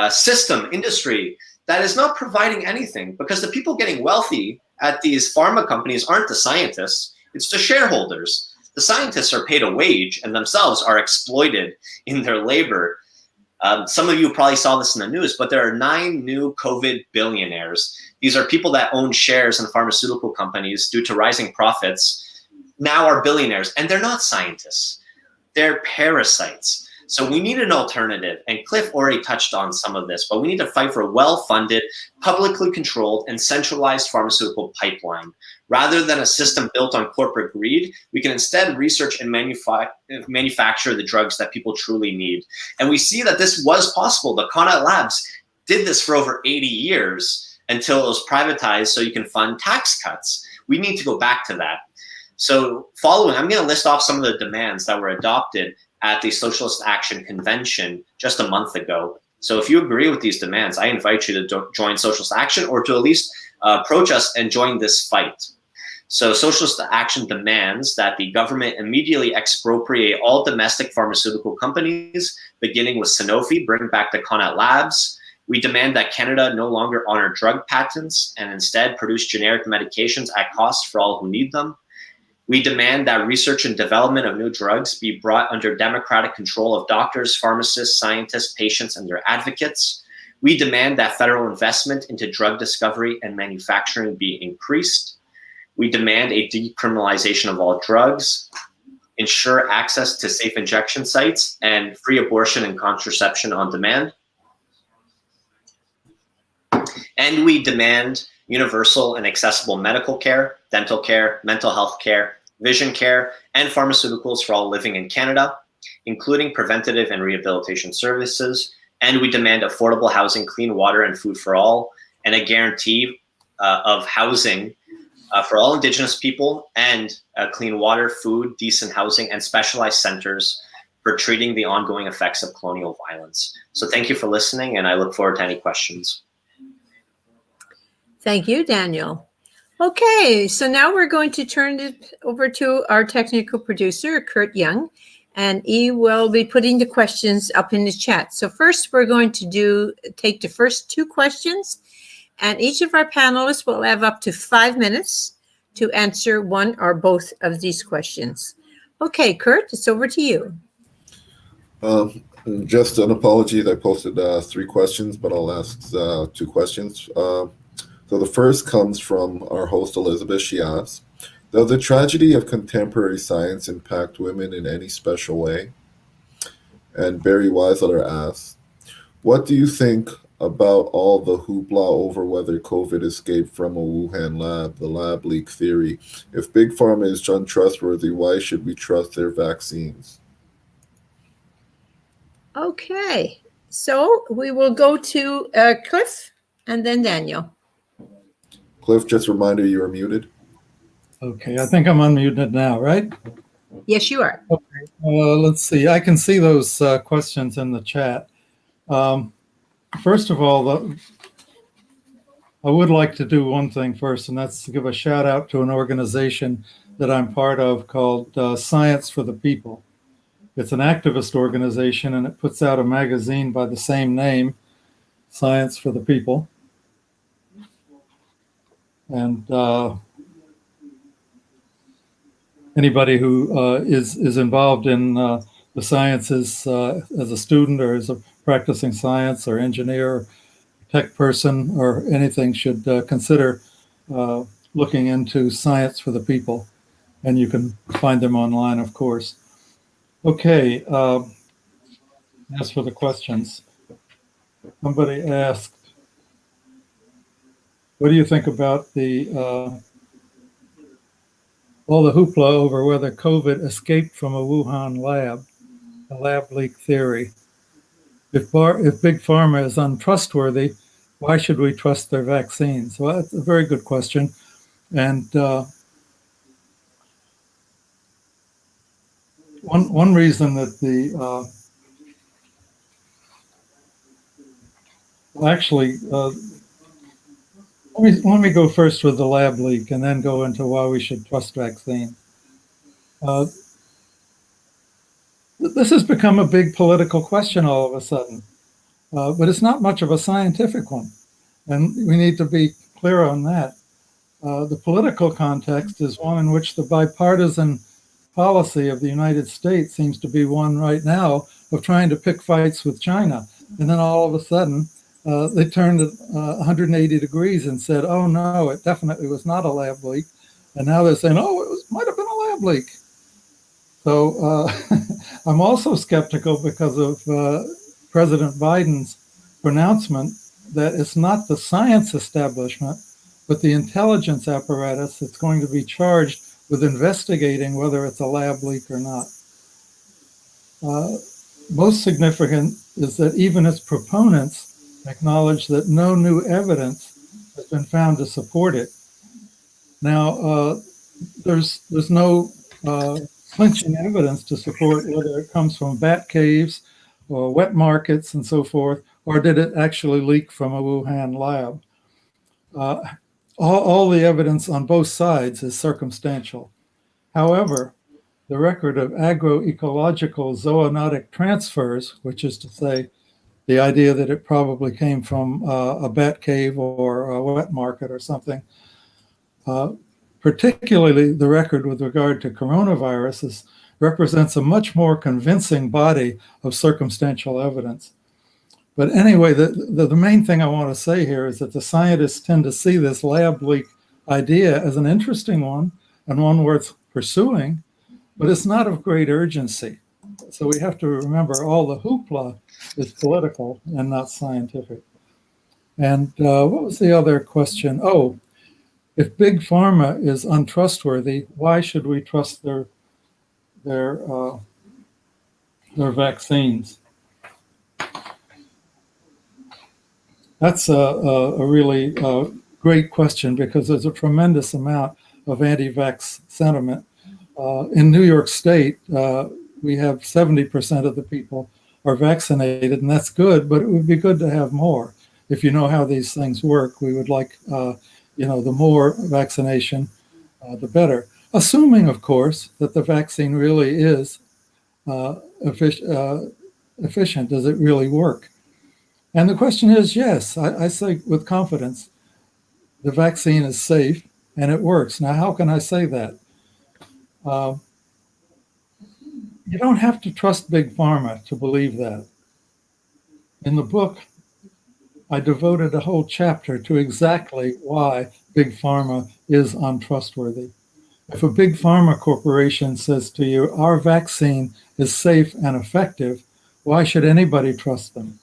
system, industry, that is not providing anything, because the people getting wealthy at these pharma companies aren't the scientists, it's the shareholders. The scientists are paid a wage and themselves are exploited in their labor. Some of you probably saw this in the news, but there are 9 new COVID billionaires. These are people that own shares in pharmaceutical companies due to rising profits, now are billionaires, and they're not scientists. They're parasites. So we need an alternative, and Cliff already touched on some of this, but we need to fight for a well-funded, publicly controlled, and centralized pharmaceutical pipeline. Rather than a system built on corporate greed, we can instead research and manufacture the drugs that people truly need. And we see that this was possible. The Connaught Labs did this for over 80 years until it was privatized so you can fund tax cuts. We need to go back to that. So following, I'm going to list off some of the demands that were adopted at the Socialist Action Convention just a month ago. So if you agree with these demands, I invite you to join Socialist Action, or to at least approach us and join this fight. So Socialist Action demands that the government immediately expropriate all domestic pharmaceutical companies, beginning with Sanofi, bring back the Connaught Labs. We demand that Canada no longer honor drug patents and instead produce generic medications at cost for all who need them. We demand that research and development of new drugs be brought under democratic control of doctors, pharmacists, scientists, patients, and their advocates. We demand that federal investment into drug discovery and manufacturing be increased. We demand a decriminalization of all drugs, ensure access to safe injection sites, and free abortion and contraception on demand. And we demand universal and accessible medical care, dental care, mental health care, vision care, and pharmaceuticals for all living in Canada, including preventative and rehabilitation services. And we demand affordable housing, clean water, and food for all, and a guarantee of housing for all Indigenous people, and clean water, food, decent housing, and specialized centers for treating the ongoing effects of colonial violence. So thank you for listening, and I look forward to any questions. Thank you, Daniel. Okay, so now we're going to turn it over to our technical producer, Kurt Young, and he will be putting the questions up in the chat. So first, we're going to take the first 2 questions, and each of our panelists will have up to 5 minutes to answer one or both of these questions. Okay, Kurt, it's over to you. Just an apology that I posted 3 questions, but I'll ask 2 questions. So the first comes from our host, Elizabeth. She asks, does the tragedy of contemporary science impact women in any special way? And Barry Weisler asks, what do you think about all the hoopla over whether COVID escaped from a Wuhan lab, the lab leak theory? If Big Pharma is untrustworthy, why should we trust their vaccines? Okay, so we will go to Cliff and then Daniel. Cliff, just a reminder, you are muted. Okay, I think I'm unmuted now, right? Yes, you are. Okay, let's see. I can see those questions in the chat. First of all, I would like to do one thing first, and that's to give a shout out to an organization that I'm part of called Science for the People. It's an activist organization, and it puts out a magazine by the same name, Science for the People. And anybody who is involved in the sciences as a student or as a practicing science or engineer, or tech person, or anything should consider looking into Science for the People. And you can find them online, of course. Okay, as for the questions, somebody asked, what do you think about the all the hoopla over whether COVID escaped from a Wuhan lab, the lab leak theory. If Big Pharma is untrustworthy, why should we trust their vaccines? Well, that's a very good question. And one reason that let me go first with the lab leak and then go into why we should trust vaccine. This has become a big political question all of a sudden, but it's not much of a scientific one, and we need to be clear on that. The political context is one in which the bipartisan policy of the United States seems to be one right now of trying to pick fights with China, and then all of a sudden they turned it 180 degrees and said, oh no, it definitely was not a lab leak, and now they're saying, oh, might have been a lab leak. So I'm also skeptical because of President Biden's pronouncement that it's not the science establishment, but the intelligence apparatus that's going to be charged with investigating whether it's a lab leak or not. Most significant is that even its proponents acknowledge that no new evidence has been found to support it. Now, there's no clinching evidence to support whether it comes from bat caves or wet markets and so forth, or did it actually leak from a Wuhan lab. All the evidence on both sides is circumstantial. However, the record of agroecological zoonotic transfers, which is to say the idea that it probably came from a bat cave or a wet market or something, particularly the record with regard to coronaviruses, represents a much more convincing body of circumstantial evidence. But anyway, the main thing I want to say here is that the scientists tend to see this lab leak idea as an interesting one and one worth pursuing, but it's not of great urgency. So we have to remember all the hoopla is political and not scientific. And what was the other question? Oh, if Big Pharma is untrustworthy, why should we trust their vaccines? That's a really great question because there's a tremendous amount of anti-vax sentiment. In New York State, we have 70% of the people are vaccinated, and that's good, but it would be good to have more. If you know how these things work, we would like, the more vaccination, the better. Assuming, of course, that the vaccine really is efficient. Does it really work? And the question is, yes, I say with confidence, the vaccine is safe and it works. Now, how can I say that? You don't have to trust Big Pharma to believe that. In the book, I devoted a whole chapter to exactly why Big Pharma is untrustworthy. If a Big Pharma corporation says to you, our vaccine is safe and effective, why should anybody trust them?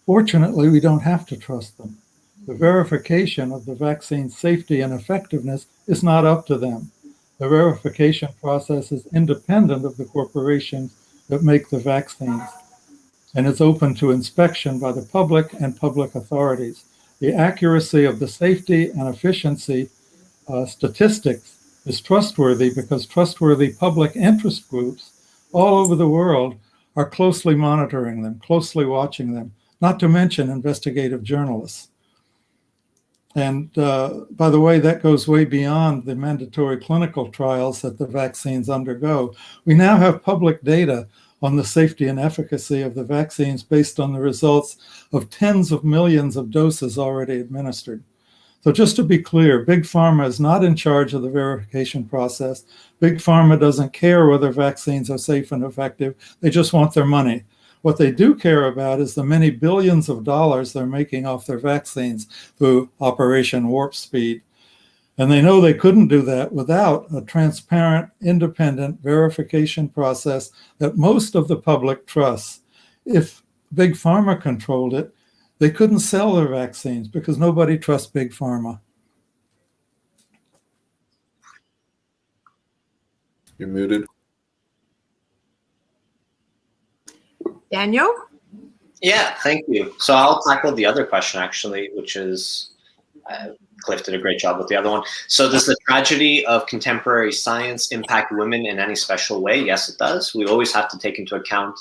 Fortunately, we don't have to trust them. The verification of the vaccine's safety and effectiveness is not up to them. The verification process is independent of the corporations that make the vaccines, and is open to inspection by the public and public authorities. The accuracy of the safety and efficiency statistics is trustworthy because trustworthy public interest groups all over the world are closely monitoring them, closely watching them, not to mention investigative journalists. And by the way, that goes way beyond the mandatory clinical trials that the vaccines undergo. We now have public data on the safety and efficacy of the vaccines based on the results of tens of millions of doses already administered. So just to be clear, Big Pharma is not in charge of the verification process. Big Pharma doesn't care whether vaccines are safe and effective. They just want their money. What they do care about is the many billions of dollars they're making off their vaccines through Operation Warp Speed. And they know they couldn't do that without a transparent, independent verification process that most of the public trusts. If Big Pharma controlled it, they couldn't sell their vaccines because nobody trusts Big Pharma. You're muted. Daniel? Yeah, thank you. So I'll tackle the other question, actually, which is Cliff did a great job with the other one. So does the tragedy of contemporary science impact women in any special way? Yes, it does. We always have to take into account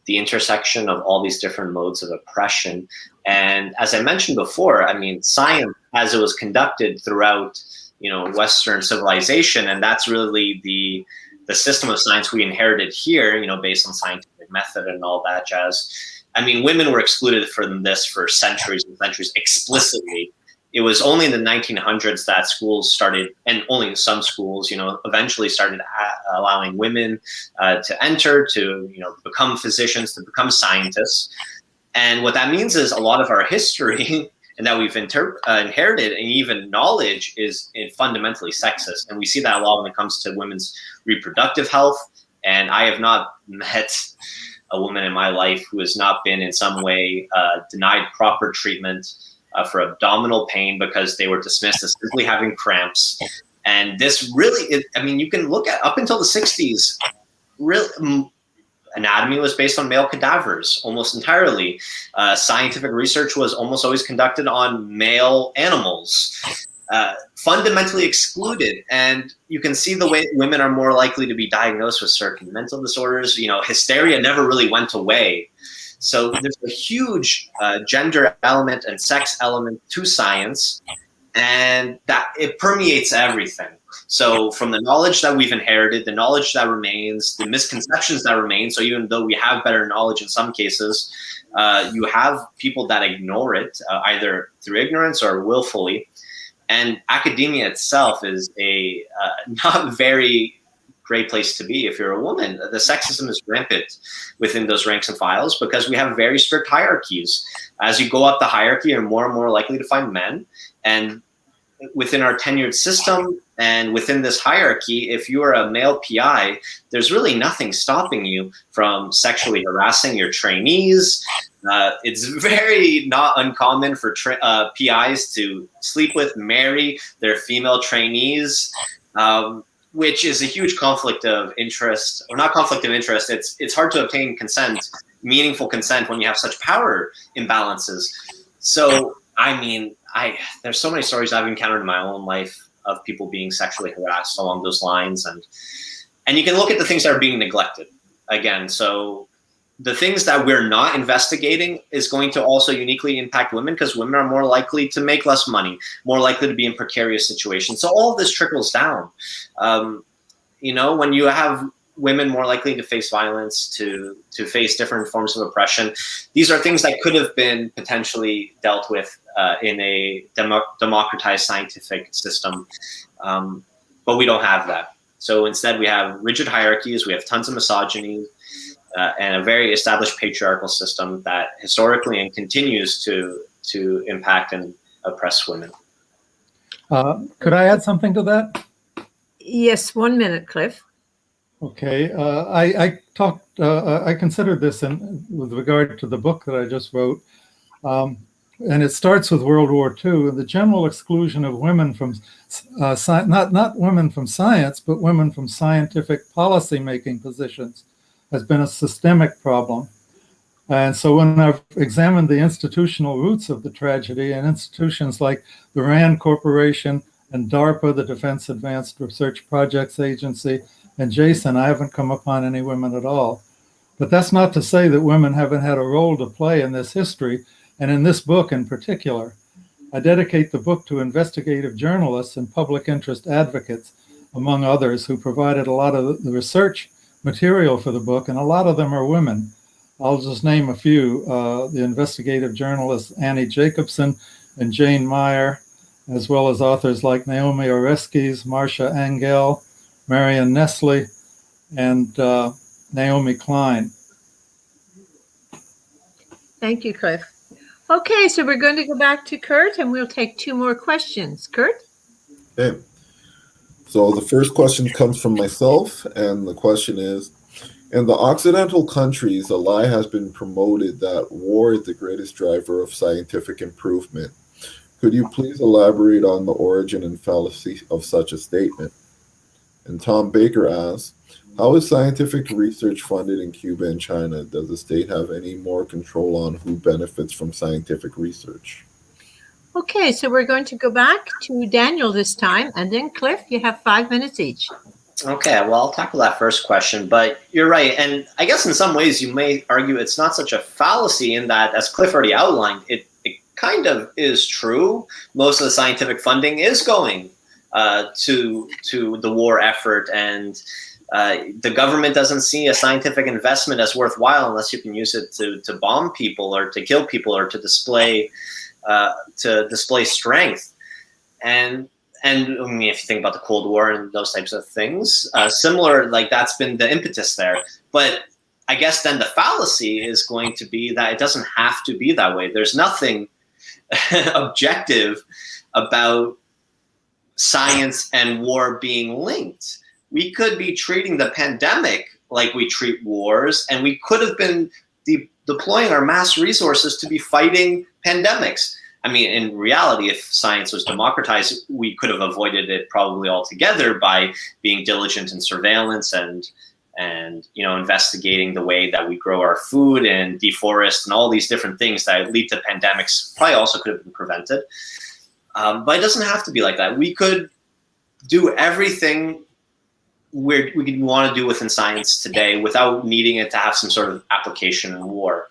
the intersection of all these different modes of oppression. And as I mentioned before, I mean, science as it was conducted throughout, Western civilization, and that's really the system of science we inherited here, based on scientific method and all that jazz. I mean, women were excluded from this for centuries and centuries explicitly. It was only in the 1900s that schools started, and only some schools, eventually started allowing women to enter, to, become physicians, to become scientists. And what that means is a lot of our history and that we've inherited, and even knowledge, is fundamentally sexist. And we see that a lot when it comes to women's reproductive health. And I have not met a woman in my life who has not been in some way denied proper treatment for abdominal pain because they were dismissed as simply having cramps. And this really, you can look at up until the 60s, really, anatomy was based on male cadavers almost entirely. Scientific research was almost always conducted on male animals, fundamentally excluded. And you can see the way women are more likely to be diagnosed with certain mental disorders. Hysteria never really went away. So there's a huge gender element and sex element to science, and that it permeates everything. So from the knowledge that we've inherited, the knowledge that remains, the misconceptions that remain. So even though we have better knowledge in some cases, you have people that ignore it, either through ignorance or willfully. And academia itself is a not very great place to be if you're a woman. The sexism is rampant within those ranks and files because we have very strict hierarchies. As you go up the hierarchy, you're more and more likely to find men. And within our tenured system and within this hierarchy, if you are a male PI, there's really nothing stopping you from sexually harassing your trainees. It's very not uncommon for PIs to sleep with, marry their female trainees, which is a huge conflict of interest, or not conflict of interest. It's hard to obtain consent, meaningful consent, when you have such power imbalances. So, there's so many stories I've encountered in my own life of people being sexually harassed along those lines. And you can look at the things that are being neglected again. So the things that we're not investigating is going to also uniquely impact women because women are more likely to make less money, more likely to be in precarious situations. So all of this trickles down. When you have women more likely to face violence, to face different forms of oppression, these are things that could have been potentially dealt with in a democratized scientific system. But we don't have that. So instead we have rigid hierarchies, we have tons of misogyny, and a very established patriarchal system that historically and continues to impact and oppress women. Could I add something to that? Yes, 1 minute, Cliff. Okay, I considered this with regard to the book that I just wrote, and it starts with World War II and the general exclusion of women from not women from science, but women from scientific policy-making positions has been a systemic problem. And so when I've examined the institutional roots of the tragedy and institutions like the RAND Corporation and DARPA, the Defense Advanced Research Projects Agency, and JASON, I haven't come upon any women at all. But that's not to say that women haven't had a role to play in this history, and in this book in particular. I dedicate the book to investigative journalists and public interest advocates, among others, who provided a lot of the research material for the book, and a lot of them are women. I'll just name a few. The investigative journalists Annie Jacobson and Jane Meyer, as well as authors like Naomi Oreskes, Marcia Angel, Marion Nestle, and Naomi Klein. Thank you, Cliff. Okay, so we're going to go back to Kurt, and we'll take 2 more questions. Kurt? Okay. So the first question comes from myself, and the question is, in the Occidental countries, a lie has been promoted that war is the greatest driver of scientific improvement. Could you please elaborate on the origin and fallacy of such a statement? And Tom Baker asks, how is scientific research funded in Cuba and China? Does the state have any more control on who benefits from scientific research? Okay, so we're going to go back to Daniel this time, and then Cliff, you have 5 minutes each. Okay, well, I'll tackle that first question, but you're right. And I guess in some ways you may argue it's not such a fallacy in that, as Cliff already outlined, it kind of is true. Most of the scientific funding is going to the war effort, and the government doesn't see a scientific investment as worthwhile unless you can use it to bomb people or to kill people or to display strength. And I mean, if you think about the Cold War and those types of things, similar, like that's been the impetus there. But I guess then the fallacy is going to be that it doesn't have to be that way. There's nothing objective about science and war being linked. We could be treating the pandemic like we treat wars, and we could have been deploying our mass resources to be fighting pandemics. I mean, in reality, if science was democratized, we could have avoided it probably altogether by being diligent in surveillance and investigating the way that we grow our food and deforest and all these different things that lead to pandemics. Probably also could have been prevented. But it doesn't have to be like that. We could do everything we want to do within science today without needing it to have some sort of application in war.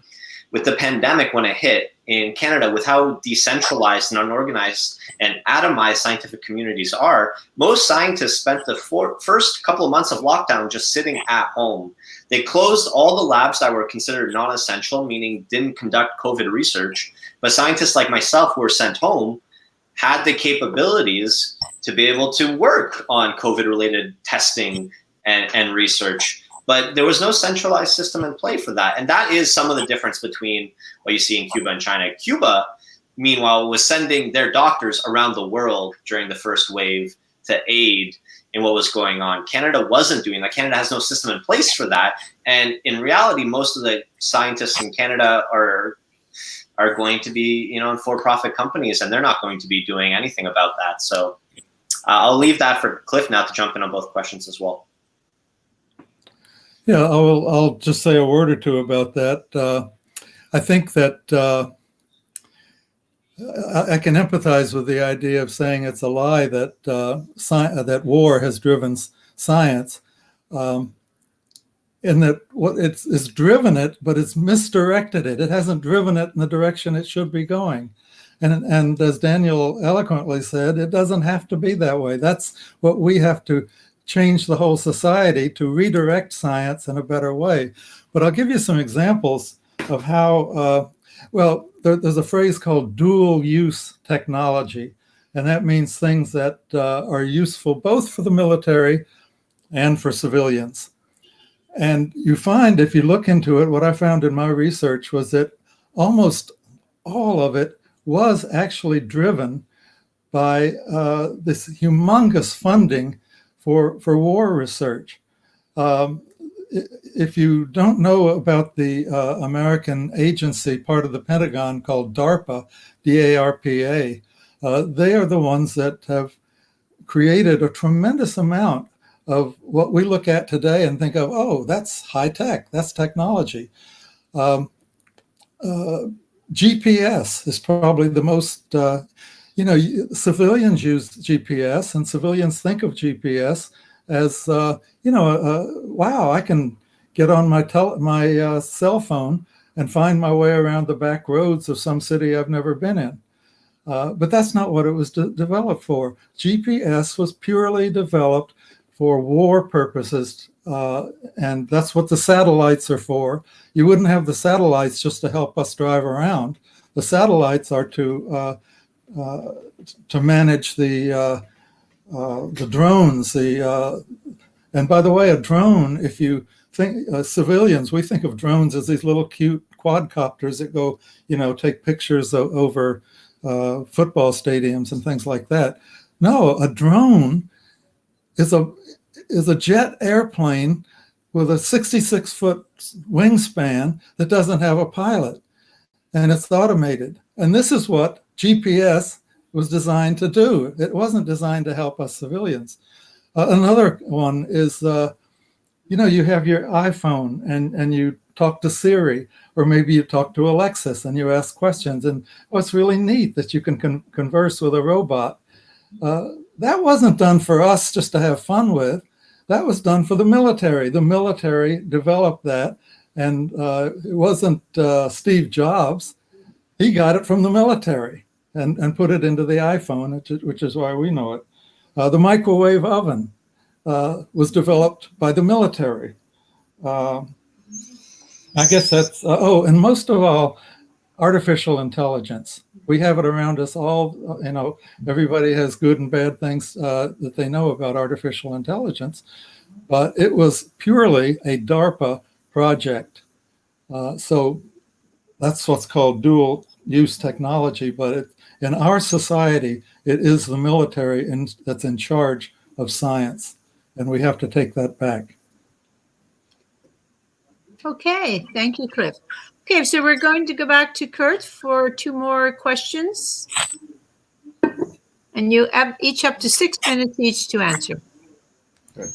With the pandemic, when it hit in Canada, with how decentralized and unorganized and atomized scientific communities are, most scientists spent the first couple of months of lockdown just sitting at home. They closed all the labs that were considered non-essential, meaning didn't conduct COVID research. But scientists like myself who were sent home had the capabilities to be able to work on COVID-related testing and research. But there was no centralized system in play for that. And that is some of the difference between what you see in Cuba and China. Cuba, meanwhile, was sending their doctors around the world during the first wave to aid in what was going on. Canada wasn't doing that. Canada has no system in place for that. And in reality, most of the scientists in Canada are going to be, in for-profit companies, and they're not going to be doing anything about that. So I'll leave that for Cliff now to jump in on both questions as well. Yeah, I'll just say a word or two about that. I think that I can empathize with the idea of saying it's a lie that that war has driven science, in that it's driven it, but it's misdirected it. It hasn't driven it in the direction it should be going. And as Daniel eloquently said, it doesn't have to be that way. That's what we have to change the whole society to redirect science in a better way. But I'll give you some examples of how, there's a phrase called dual use technology. And that means things that are useful both for the military and for civilians. And you find, if you look into it, what I found in my research was that almost all of it was actually driven by this humongous funding for war research. If you don't know about the American agency, part of the Pentagon called DARPA, D-A-R-P-A, they are the ones that have created a tremendous amount of what we look at today and think of, oh, that's high tech, that's technology. GPS is probably the most, civilians use GPS and civilians think of GPS as, wow, I can get on my cell phone and find my way around the back roads of some city I've never been in. But that's not what it was developed for. GPS was purely developed for war purposes, and that's what the satellites are for. You wouldn't have the satellites just to help us drive around. The satellites are to manage the drones. And by the way, a drone, if you think civilians, we think of drones as these little cute quadcopters that go, take pictures over football stadiums and things like that. No, a drone is a jet airplane with a 66-foot wingspan that doesn't have a pilot, and it's automated. And this is what GPS was designed to do. It wasn't designed to help us civilians. Another one is, you have your iPhone and you talk to Siri, or maybe you talk to Alexis and you ask questions. And it's really neat that you can converse with a robot. That wasn't done for us just to have fun with. That was done for the military. The military developed that. And it wasn't Steve Jobs. He got it from the military and put it into the iPhone, which is why we know it. The microwave oven was developed by the military. I guess that's, and most of all, artificial intelligence. We have it around us all. Everybody has good and bad things that they know about artificial intelligence, but it was purely a DARPA project. So that's what's called dual use technology, but in our society, it is the military that's in charge of science, and we have to take that back. Okay, thank you, Cliff. Okay, so we're going to go back to Kurt for 2 more questions. And you have each up to 6 minutes each to answer. Okay.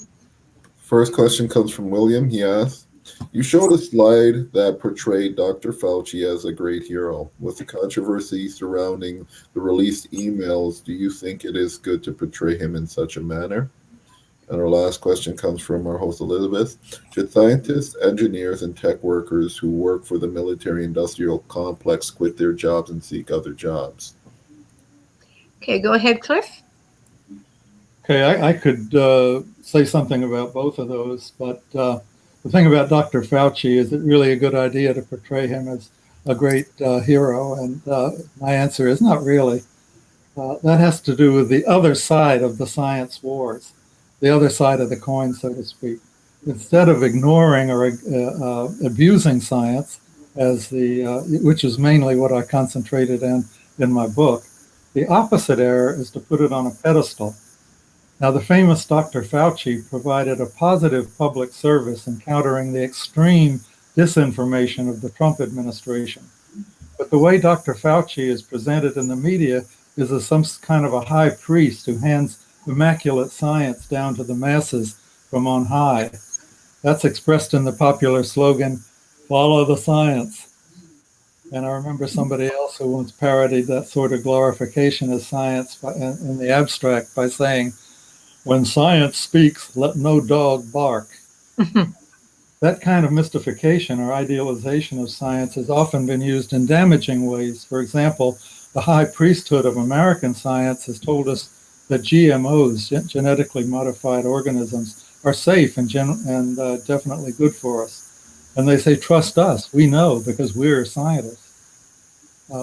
First question comes from William. He asks, you showed a slide that portrayed Dr. Fauci as a great hero. With the controversy surrounding the released emails, do you think it is good to portray him in such a manner? And our last question comes from our host, Elizabeth. Should scientists, engineers, and tech workers who work for the military-industrial complex quit their jobs and seek other jobs? Okay, go ahead, Cliff. Okay, I could say something about both of those, but the thing about Dr. Fauci is it really a good idea to portray him as a great hero, and my answer is not really. That has to do with the other side of the science wars. The other side of the coin, so to speak. Instead of ignoring or abusing science, which is mainly what I concentrated in my book, the opposite error is to put it on a pedestal. Now, the famous Dr. Fauci provided a positive public service in countering the extreme disinformation of the Trump administration. But the way Dr. Fauci is presented in the media is as some kind of a high priest who hands immaculate science down to the masses from on high. That's expressed in the popular slogan, follow the science. And I remember somebody else who once parodied that sort of glorification of science in the abstract by saying, when science speaks, let no dog bark. That kind of mystification or idealization of science has often been used in damaging ways. For example, the high priesthood of American science has told us that GMOs, genetically modified organisms, are safe and definitely good for us. And they say, trust us, we know, because we're scientists.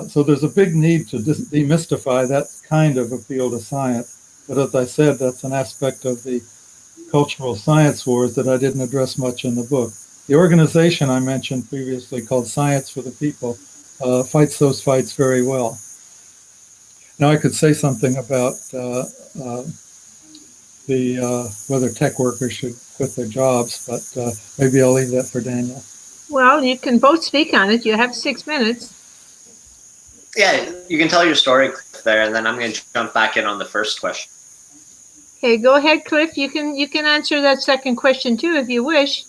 So there's a big need to demystify that kind of appeal to science. But as I said, that's an aspect of the cultural science wars that I didn't address much in the book. The organization I mentioned previously, called Science for the People, fights those fights very well. Now, I could say something about whether tech workers should quit their jobs, but maybe I'll leave that for Daniel. Well, you can both speak on it. You have 6 minutes. Yeah, you can tell your story there, and then I'm going to jump back in on the first question. Okay, go ahead, Cliff. You can answer that second question too if you wish.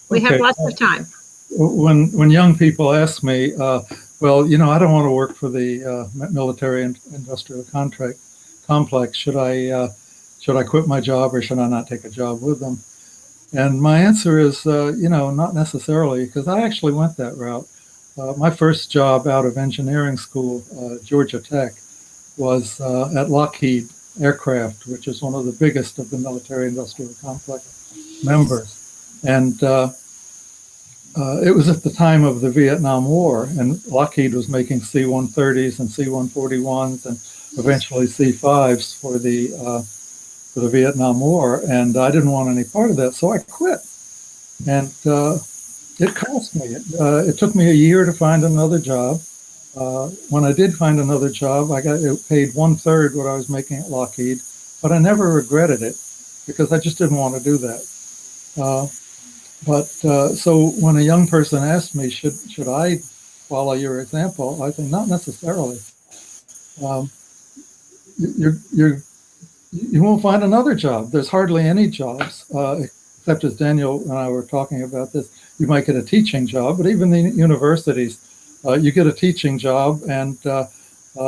We have lots of time. When young people ask me, well, I don't want to work for the military and industrial complex. Should I quit my job, or should I not take a job with them? And my answer is, not necessarily, because I actually went that route. My first job out of engineering school, Georgia Tech, was at Lockheed Aircraft, which is one of the biggest of the military-industrial complex members. And it was at the time of the Vietnam War, and Lockheed was making C-130s and C-141s and eventually C-5s for the Vietnam War, and I didn't want any part of that, so I quit. And it cost me. It took me a year to find another job. When I did find another job, I got paid 1/3 what I was making at Lockheed, but I never regretted it because I just didn't want to do that. So when a young person asked me, should I follow your example, I think not necessarily. you won't find another job. There's hardly any jobs, except as Daniel and I were talking about this, you might get a teaching job, but even the universities, you get a teaching job and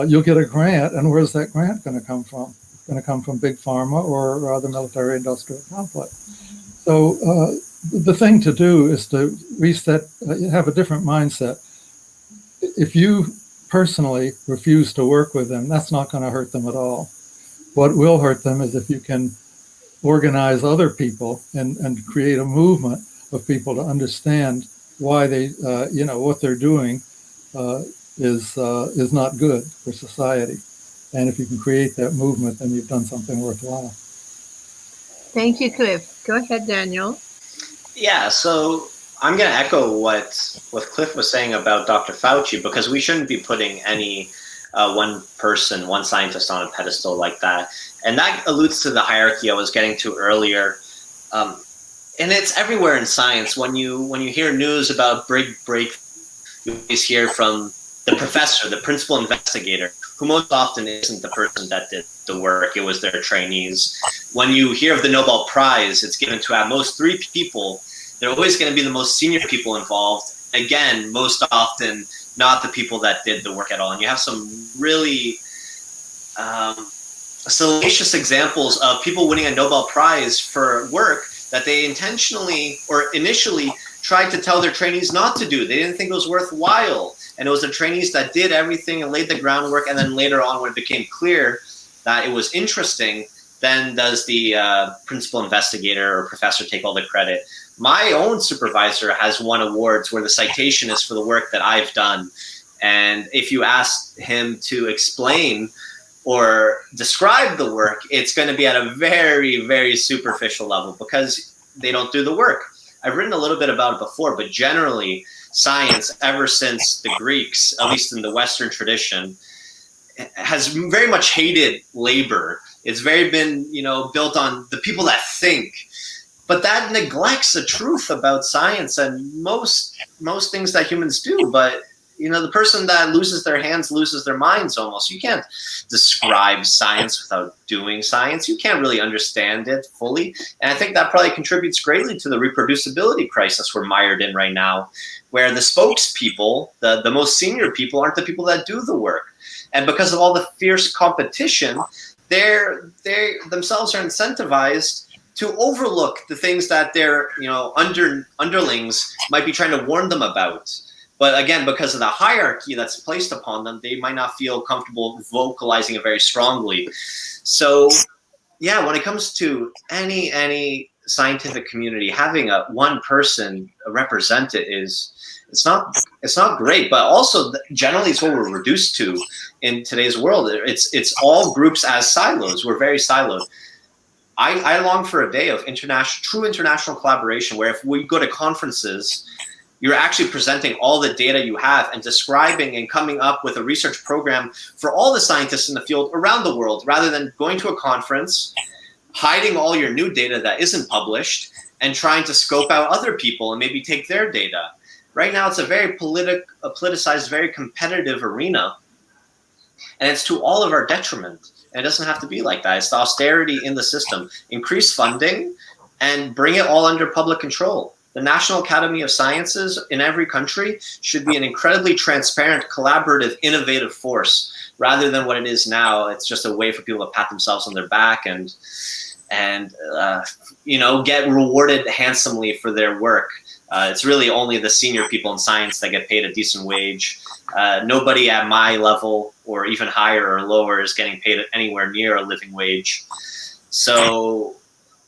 you'll get a grant. And where's that grant going to come from? It's going to come from big pharma or the military industrial complex. So the thing to do is to reset, have a different mindset. If you personally refuse to work with them, that's not going to hurt them at all. What will hurt them is if you can organize other people and create a movement of people to understand why they, what they're doing is not good for society. And if you can create that movement, then you've done something worthwhile. Thank you, Cliff. Go ahead, Daniel. Yeah, so I'm going to echo what Cliff was saying about Dr. Fauci, because we shouldn't be putting any one person, one scientist on a pedestal like that. And that alludes to the hierarchy I was getting to earlier. And it's everywhere in science. When you hear news about break, you always hear from the professor, the principal investigator, who most often isn't the person that did the work. It was their trainees. When you hear of the Nobel Prize, it's given to at most 3 people. They're always going to be the most senior people involved. Again, most often not the people that did the work at all. And you have some really salacious examples of people winning a Nobel Prize for work that they intentionally or initially tried to tell their trainees not to do. They didn't think it was worthwhile. And it was the trainees that did everything and laid the groundwork. And then later on, when it became clear that it was interesting, then does the principal investigator or professor take all the credit. My own supervisor has won awards where the citation is for the work that I've done. And if you ask him to explain or describe the work, it's going to be at a very, very superficial level because they don't do the work. I've written a little bit about it before, but generally science, ever since the Greeks, at least in the Western tradition, has very much hated labor. It's very been, built on the people that think. But that neglects the truth about science and most things that humans do. But, the person that loses their hands loses their minds almost. You can't describe science without doing science. You can't really understand it fully. And I think that probably contributes greatly to the reproducibility crisis we're mired in right now, where the spokespeople, the most senior people, aren't the people that do the work. And because of all the fierce competition, they themselves are incentivized to overlook the things that their underlings might be trying to warn them about. But again, because of the hierarchy that's placed upon them, they might not feel comfortable vocalizing it very strongly. So, yeah, when it comes to any scientific community, having one person represent it it's not great. But also, generally, it's what we're reduced to in today's world. It's all groups as silos. We're very siloed. I long for a day of true international collaboration, where if we go to conferences, you're actually presenting all the data you have and describing and coming up with a research program for all the scientists in the field around the world, rather than going to a conference, hiding all your new data that isn't published, and trying to scope out other people and maybe take their data. Right now, it's a very politicized, very competitive arena, and it's to all of our detriment. And it doesn't have to be like that. It's the austerity in the system. Increase funding and bring it all under public control. The National Academy of Sciences in every country should be an incredibly transparent, collaborative, innovative force, rather than what it is now. It's just a way for people to pat themselves on their back and get rewarded handsomely for their work. It's really only the senior people in science that get paid a decent wage. Nobody at my level or even higher or lower is getting paid anywhere near a living wage. So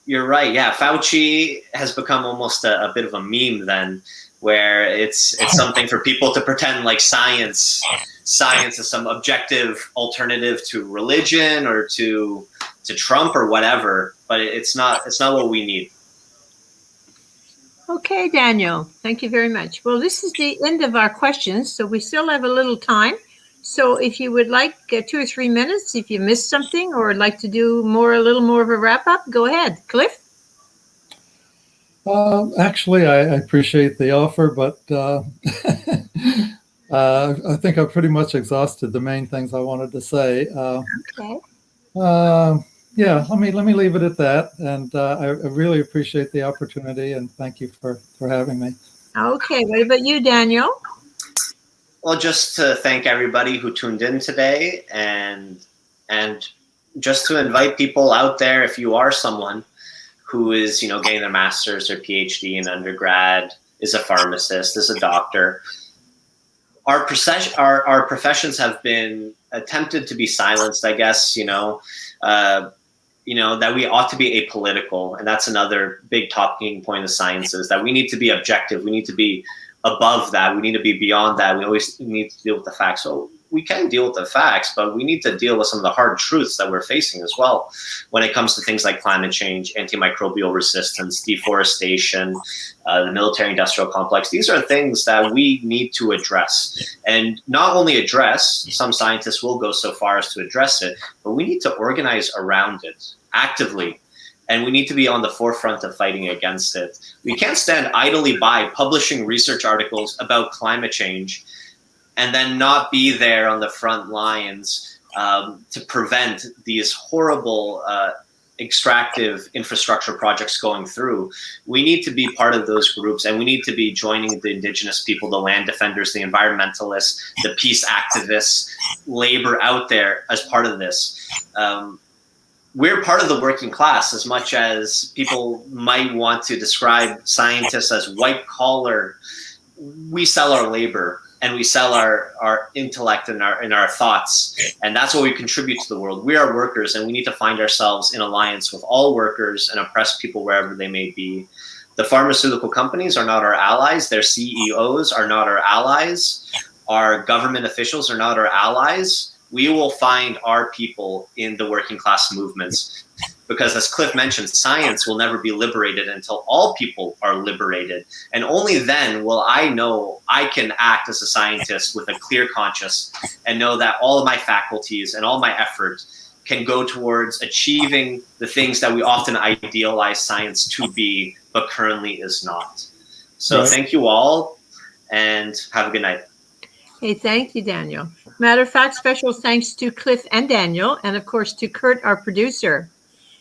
you're right. Yeah, Fauci has become almost a bit of a meme then, where it's something for people to pretend like science is some objective alternative to religion or to Trump or whatever. But it's not what we need. Okay, Daniel, thank you very much. Well, this is the end of our questions, so we still have a little time. So if you would like 2 or 3 minutes, if you missed something or would like to do a little more of a wrap up, go ahead. Cliff? Actually, I appreciate the offer, but I think I've pretty much exhausted the main things I wanted to say. Okay. Yeah, let me leave it at that. And I really appreciate the opportunity, and thank you for having me. Okay, what about you, Daniel? Well, just to thank everybody who tuned in today, and just to invite people out there, if you are someone who is, getting their master's or PhD in undergrad, is a pharmacist, is a doctor, our professions have been attempted to be silenced, I guess, that we ought to be apolitical. And that's another big talking point of science, is that we need to be objective. We need to be above that. We need to be beyond that. We always need to deal with the facts. So we can deal with the facts, but we need to deal with some of the hard truths that we're facing as well when it comes to things like climate change, antimicrobial resistance, deforestation, the military-industrial complex. These are things that we need to address. And not only address, some scientists will go so far as to address it, but we need to organize around it actively. And we need to be on the forefront of fighting against it. We can't stand idly by publishing research articles about climate change and then not be there on the front lines to prevent these horrible extractive infrastructure projects going through. We need to be part of those groups, and we need to be joining the indigenous people, the land defenders, the environmentalists, the peace activists, labor out there as part of this. We're part of the working class, as much as people might want to describe scientists as white collar. We sell our labor, and we sell our intellect and our thoughts, and that's what we contribute to the world. We are workers, and we need to find ourselves in alliance with all workers and oppressed people wherever they may be. The pharmaceutical companies are not our allies. Their CEOs are not our allies. Our government officials are not our allies. We will find our people in the working class movements, because, as Cliff mentioned, science will never be liberated until all people are liberated. And only then will I know I can act as a scientist with a clear conscience and know that all of my faculties and all my effort can go towards achieving the things that we often idealize science to be, but currently is not. So Thank you all, and have a good night. Hey, thank you, Daniel. Matter of fact, special thanks to Cliff and Daniel, and of course to Kurt, our producer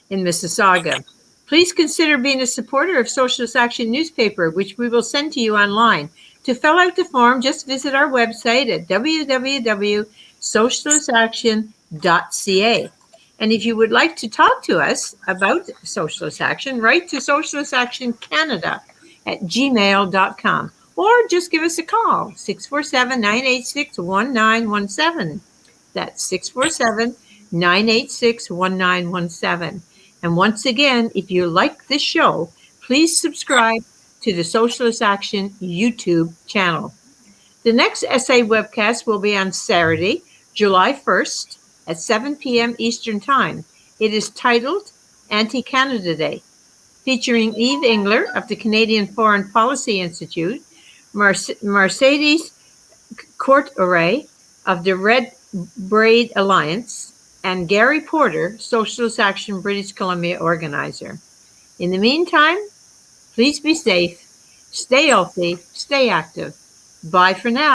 in Mississauga. Please consider being a supporter of Socialist Action newspaper, which we will send to you online. To fill out the form, just visit our website at www.socialistaction.ca. And if you would like to talk to us about Socialist Action, write to socialistactioncanada@gmail.com, or just give us a call, 647-986-1917. That's 647-986-1917. And once again, if you like this show, please subscribe to the Socialist Action YouTube channel. The next essay webcast will be on Saturday, July 1st at 7 p.m. Eastern Time. It is titled Anti-Canada Day, featuring Eve Engler of the Canadian Foreign Policy Institute, Mercedes Courtoret of the Red Braid Alliance, and Gary Porter, Socialist Action British Columbia organizer. In the meantime, please be safe, stay healthy, stay active. Bye for now.